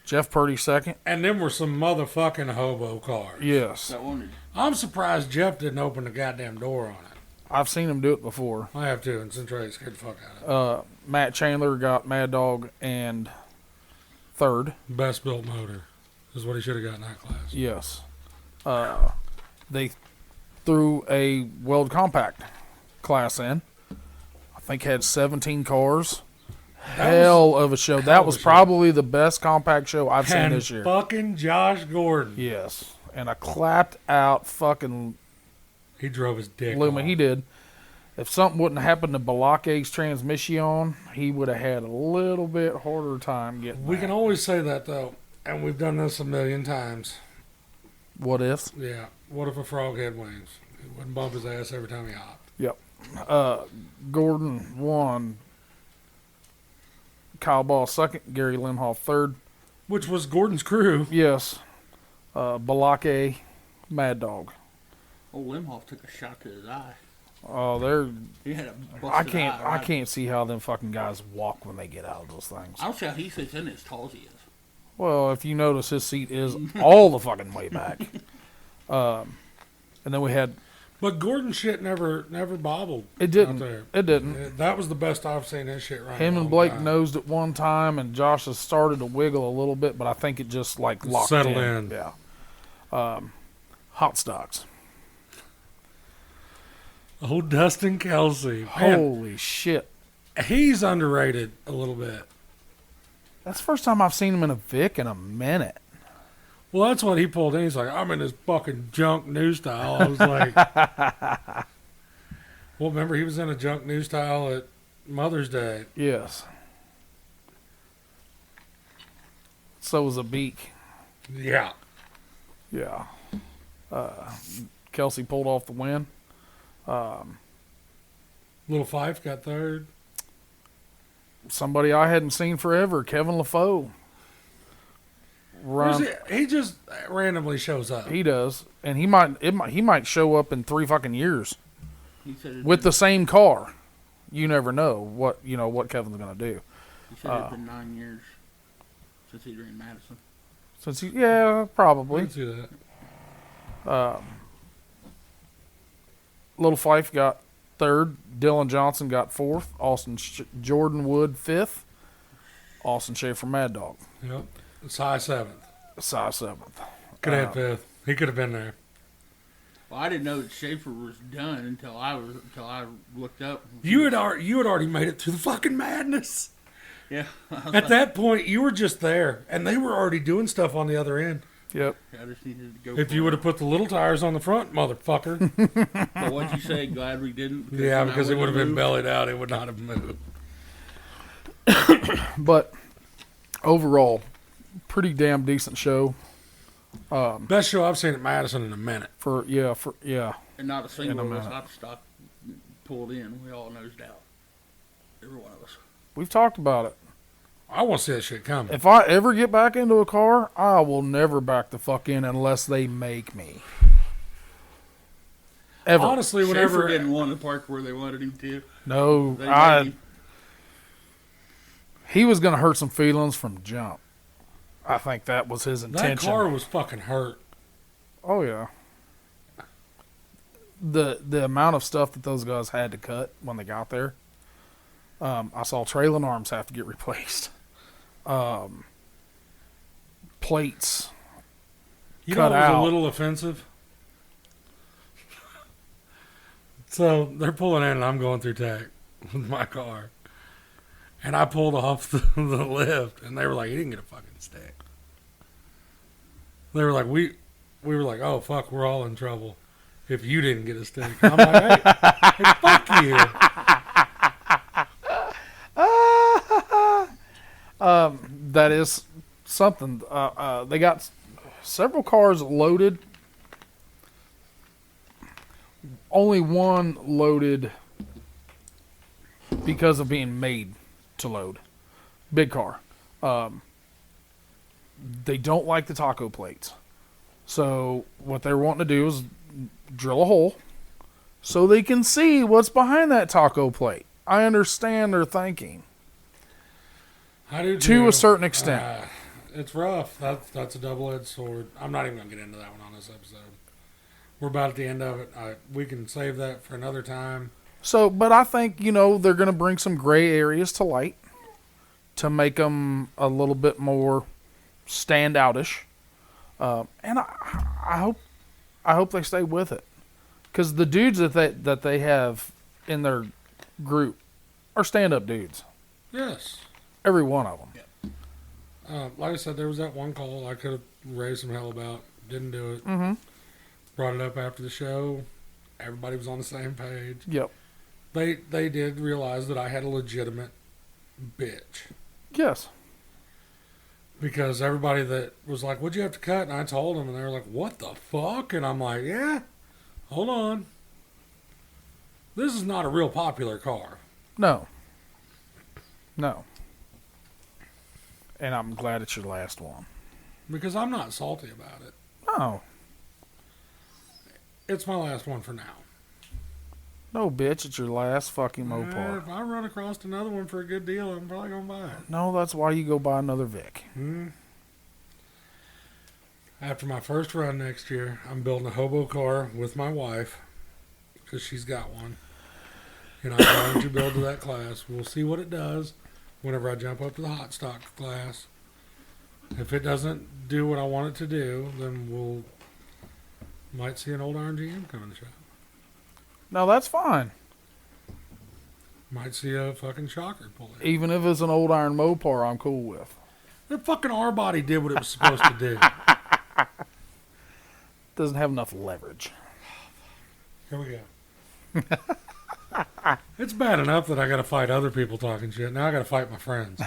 S2: Jeff Purdy second.
S1: And them were some motherfucking hobo cars.
S2: Yes.
S3: That one.
S1: I'm surprised Jeff didn't open the goddamn door on it.
S2: I've seen him do it before.
S1: I have too, and Centralia scared the fuck out of it.
S2: Matt Chandler got Mad Dog and third.
S1: Best built motor is what he should have got in that class.
S2: Yes. They threw a Weld Compact class in. I think had 17 cars. Hell of a show. That was probably the best compact show I've seen this year.
S1: Fucking Josh Gordon.
S2: Yes. And a clapped out fucking
S1: He drove his dick
S2: Luma.
S1: off.
S2: He did. If something wouldn't have happened to Balake's transmission, he would have had a little bit harder time getting
S1: We
S2: that.
S1: can always say that, though, and we've done this a million times.
S2: What ifs?
S1: Yeah. What if a frog had wings? He wouldn't bump his ass every time he hopped.
S2: Yep. Gordon won. Kyle Ball second. Gary Limhoff third.
S1: Which was Gordon's crew.
S2: Yes. Balake, Mad Dog.
S3: Old Limhoff took a shot to his eye.
S2: Oh, they're.
S3: He had a
S2: I
S3: busted
S2: can't.
S3: eye,
S2: I
S3: right?
S2: can't see how them fucking guys walk when they get out of those things.
S3: I don't see how he fits in as tall as he is.
S2: Well, if you notice, his seat is all the fucking way back. And then we had.
S1: But Gordon's shit never bobbled.
S2: It
S1: out
S2: didn't.
S1: there.
S2: It didn't.
S1: That was the best I've seen his shit right.
S2: Him and Blake nosed at one time, and Josh has started to wiggle a little bit, but I think it just like locked
S1: Settled in.
S2: Yeah. Hot stocks.
S1: Oh, Dustin Kelsey. Man,
S2: Holy shit!
S1: he's underrated a little bit.
S2: That's the first time I've seen him in a Vic in a minute.
S1: Well, that's what he pulled in. He's like, I'm in this fucking junk new style. I was like, well, remember, he was in a junk new style at Mother's Day.
S2: Yes. So was a Beak.
S1: Yeah.
S2: Yeah. Kelsey pulled off the win.
S1: Little Fife got third.
S2: Somebody I hadn't seen forever, Kevin LaFoe.
S1: Where's
S2: Run.
S1: he just randomly shows up.
S2: He does, and he might show up in 3 fucking years
S3: He said it'd
S2: with
S3: been,
S2: the same car. You never know what Kevin's gonna do.
S3: He said it'd been 9 years since he ran Madison.
S2: Since yeah, probably.
S1: Let's do that.
S2: Little Fife got third. Dylan Johnson got fourth. Jordan Wood fifth. Austin Schaefer Mad Dog.
S1: Yep. It's high seventh.
S2: Size seventh.
S1: Could have had fifth. He could have been there.
S3: Well, I didn't know that Schaefer was done until I looked up.
S1: You had already made it to the fucking madness.
S3: Yeah.
S1: At that point, you were just there, and they were already doing stuff on the other end.
S2: Yep.
S3: I just needed to go.
S1: If you would have put the little tires on the front, motherfucker.
S3: But what'd you say? Glad we didn't.
S1: Yeah,
S3: then I
S1: because it would have been
S3: moved.
S1: bellied out. It would not have moved.
S2: But overall, pretty damn decent show.
S1: Best show I've seen at Madison in a minute.
S3: And not a single
S2: In
S3: of
S2: a
S3: us
S2: minute.
S3: hot stock pulled in. We all nosed out. Every one of us.
S2: We've talked about it.
S1: I want to see that shit coming.
S2: If I ever get back into a car, I will never back the fuck in unless they make me. Ever.
S1: Honestly,
S3: Schaefer
S1: whenever
S3: didn't want to park where they wanted him to.
S2: No,
S3: They made him.
S2: he was going to hurt some feelings from jump. I think that was his
S1: that
S2: intention.
S1: car was fucking hurt.
S2: Oh yeah. The amount of stuff that those guys had to cut when they got there. I saw trailing arms have to get replaced. Plates.
S1: You
S2: Cut
S1: know, it was
S2: out.
S1: a little offensive. So they're pulling in, and I'm going through tech with my car, and I pulled off the lift, and they were like, "He didn't get a fucking stick." They were like, "We were like, oh fuck, we're all in trouble if you didn't get a stick." I'm like, hey, fuck you."
S2: That is something. They got several cars loaded. Only one loaded because of being made to load. Big car. They don't like the taco plates. So what they're wanting to do is drill a hole so they can see what's behind that taco plate. I understand their thinking.
S1: I do
S2: To
S1: too.
S2: a certain extent.
S1: It's rough. That's a double-edged sword. I'm not even going to get into that one on this episode. We're about at the end of it. We can save that for another time.
S2: So, but I think, they're going to bring some gray areas to light to make them a little bit more standoutish. And I hope they stay with it. Because the dudes that they have in their group are stand-up dudes.
S1: Yes.
S2: Every one of them.
S1: Like I said, there was that one call I could have raised some hell about. Didn't do it.
S2: Mm-hmm.
S1: Brought it up after the show. Everybody was on the same page.
S2: Yep.
S1: They did realize that I had a legitimate bitch.
S2: Yes.
S1: Because everybody that was like, what'd you have to cut? And I told them, and they were like, what the fuck? And I'm like, yeah, hold on. This is not a real popular car.
S2: No. And I'm glad it's your last one.
S1: Because I'm not salty about it.
S2: No.
S1: It's my last one for now.
S2: No, bitch, it's your last fucking Mopar.
S1: If I run across another one for a good deal, I'm probably going to buy it.
S2: No, that's why you go buy another Vic.
S1: After my first run next year, I'm building a hobo car with my wife. Because she's got one. And I'm going to build to that class. We'll see what it does whenever I jump up to the hot stock class. If it doesn't do what I want it to do, then might see an old Iron GM come in the shop.
S2: No, that's fine.
S1: Might see a fucking shocker pull in.
S2: Even if it's an old iron Mopar, I'm cool with.
S1: The fucking R-body did what it was supposed to do.
S2: Doesn't have enough leverage.
S1: Here we go. It's bad enough that I got to fight other people talking shit. Now I got to fight my friends.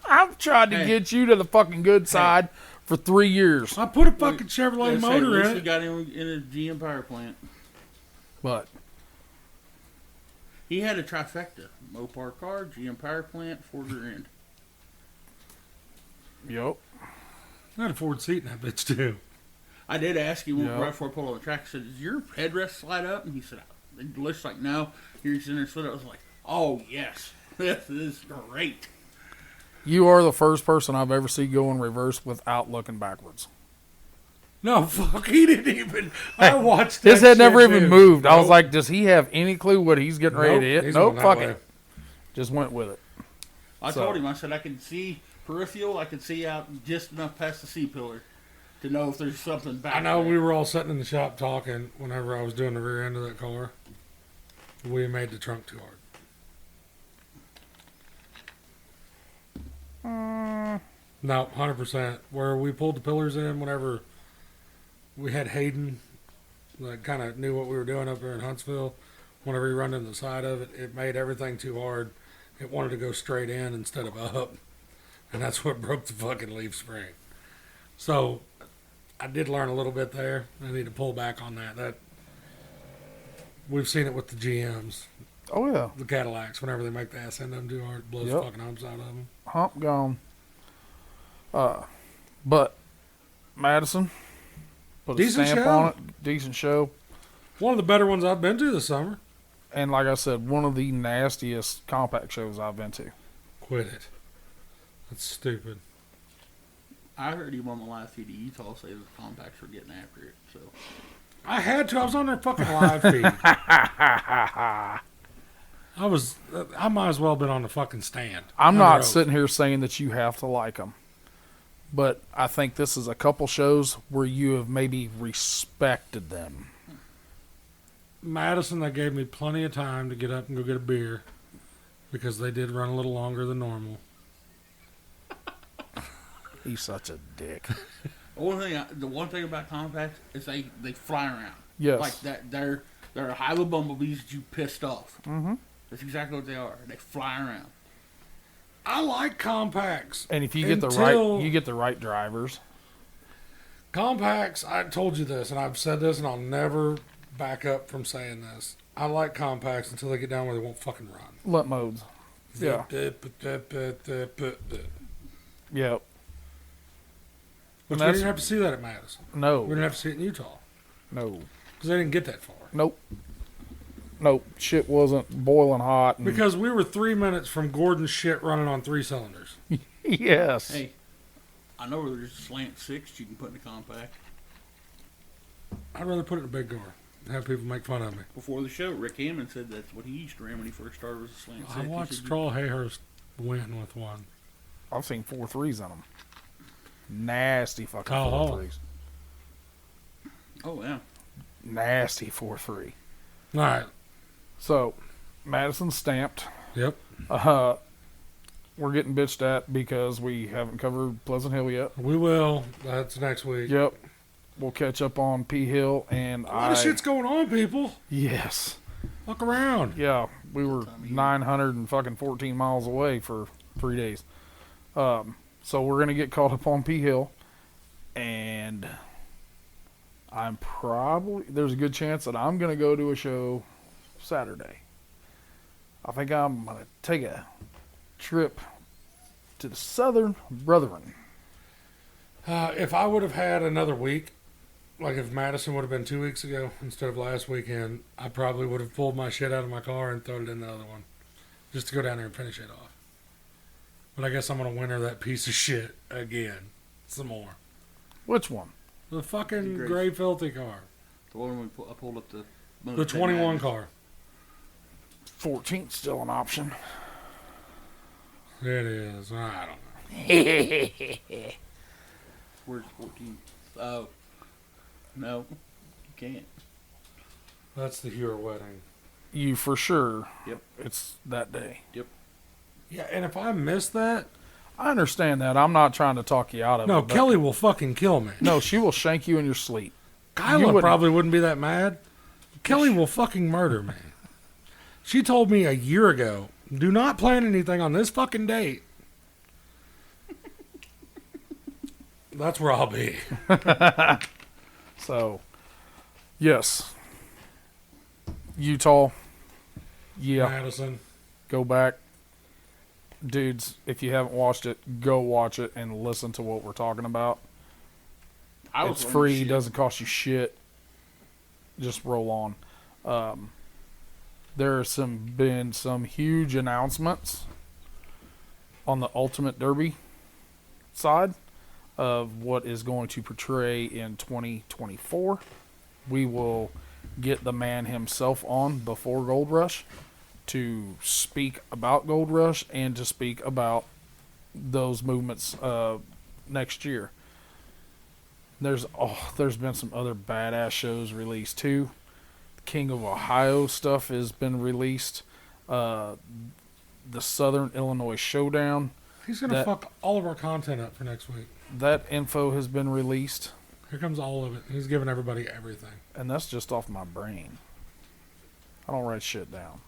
S2: I've tried to get you to the fucking good side for 3 years.
S1: I put a fucking Chevrolet motor in
S3: He
S1: it.
S3: got him in a GM power plant.
S2: But
S3: He had a trifecta: Mopar car, GM power plant, $4,000.
S2: Yep.
S1: I had a Ford seat in that bitch too.
S3: I did ask him
S2: Yep.
S3: right before I pulled on the track. I said, "Does your headrest slide up?" And he said, "It looks like no." Here he's in there, slid up. I was like, "Oh yes, this is great."
S2: You are the first person I've ever seen go in reverse without looking backwards.
S1: No, fuck, he didn't even. I watched that
S2: His head never
S1: shit,
S2: even
S1: dude.
S2: moved. I was
S1: Nope.
S2: like, does he have any clue what he's getting ready to hit?
S1: he's
S2: Nope,
S1: going that
S2: fuck
S1: way.
S2: it. Just went with it.
S3: I told him, I said, I can see peripheral. I can see out just enough past the C-pillar to know if there's something back
S1: I know
S3: there.
S1: we were all sitting in the shop talking whenever I was doing the rear end of that car. We made the trunk too hard. No, 100%. Where we pulled the pillars in whenever we had Hayden, that kind of knew what we were doing up there in Huntsville. Whenever he run in the side of it, it made everything too hard. It wanted to go straight in instead of up. And that's what broke the fucking leaf spring. So I did learn a little bit there. I need to pull back on that. We've seen it with the GMs,
S2: Oh, yeah.
S1: the Cadillacs. Whenever they make the ass end them too hard, it blows
S2: Yep.
S1: fucking humps out of them.
S2: Hump gone. But Madison put a
S1: Decent
S2: stamp
S1: show.
S2: on it. Decent show.
S1: One of the better ones I've been to this summer.
S2: And like I said, one of the nastiest compact shows I've been to.
S1: Quit it. That's stupid.
S3: I heard him on the live feed of Utah say the compacts were getting after it. So
S1: I had to. I was on their fucking live feed. I might as well have been on the fucking stand.
S2: I'm
S1: Under
S2: not
S1: oath.
S2: sitting here saying that you have to like them. But I think this is a couple shows where you have maybe respected them.
S1: Madison, they gave me plenty of time to get up and go get a beer because they did run a little longer than normal.
S2: He's such a dick.
S3: the one thing about compacts is they fly around.
S2: Yes.
S3: Like that, they're a hive of bumblebees that you pissed off.
S2: Mm-hmm.
S3: That's exactly what they are. They fly around.
S1: I like compacts.
S2: And if you get the right drivers.
S1: Compacts, I told you this, and I've said this, and I'll never back up from saying this. I like compacts until they get down where they won't fucking run.
S2: Lut modes. Yeah. Yep.
S1: Which we didn't have to see that at Madison. We
S2: No,
S1: didn't have to see it in Utah
S2: no,
S1: because they didn't get that far.
S2: nope. Shit wasn't boiling hot. And
S1: Because we were 3 minutes from Gordon's shit running on 3 cylinders.
S2: yes.
S3: Hey, I know where there's a slant 6 you can put in a compact.
S1: I'd rather put it in a big car and have people make fun of me.
S3: Before the show, Rick Hammond said that's what he used to ram when he first started was a slant 6.
S1: I
S3: He
S1: watched
S3: said,
S1: Troll Hayhurst win with one.
S2: I've seen 4.3s in them. Nasty fucking
S1: Kyle Hall.
S2: 4.3s.
S3: Oh, yeah.
S2: Nasty 4.3.
S1: All right.
S2: So, Madison stamped.
S1: Yep.
S2: We're getting bitched at because we haven't covered Pleasant Hill yet.
S1: We will. That's next week.
S2: Yep. We'll catch up on P Hill and
S1: A lot of shit's going on, people.
S2: Yes.
S1: Fuck around.
S2: Yeah, we were 914 miles away for 3 days. So we're gonna get caught up on P Hill, and there's a good chance that I'm gonna go to a show Saturday. I think I'm gonna take a trip to the Southern Brethren.
S1: If I would have had another week, like if Madison would have been 2 weeks ago instead of last weekend, I probably would have pulled my shit out of my car and thrown it in the other one. Just to go down there and finish it off. But I guess I'm going to winter that piece of shit again. Some more.
S2: Which one?
S1: The fucking
S3: Gray-
S1: gray filthy car.
S3: The one I pulled up the...
S1: The 21 car.
S2: 14's still an option.
S1: It is. I don't know.
S3: Where's 14? Oh. No. You can't.
S1: That's the Hewer wedding.
S2: You for sure.
S3: Yep.
S2: It's that day.
S1: Yeah, and if I miss that,
S2: I understand that. I'm not trying to talk you out of
S1: no,
S2: it. but-
S1: Kelly will fucking kill me.
S2: No, she will shank you in your sleep. You
S1: Kyla
S2: wouldn't-
S1: probably wouldn't be that mad. Kelly will fucking murder me. She told me a year ago, do not plan anything on this fucking date. That's where I'll be.
S2: So, yes. Utah. Yeah.
S1: Madison.
S2: Go back. Dudes, if you haven't watched it, go watch it and listen to what we're talking about. It's free. Doesn't cost you shit. Just roll on. There have been some huge announcements on the Ultimate Derby side of what is going to portray in 2024. We will get the man himself on before Gold Rush to speak about Gold Rush and to speak about those movements next year. There's been some other badass shows released too. King of Ohio stuff has been released. The Southern Illinois Showdown.
S1: He's going to fuck all of our content up for next week.
S2: That info has been released.
S1: Here comes all of it. He's giving everybody everything.
S2: And that's just off my brain. I don't write shit down.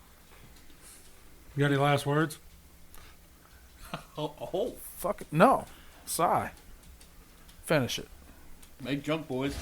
S1: You got any last words?
S3: Oh.
S2: Fuck it. No. Sigh. Finish it.
S3: Make junk, boys.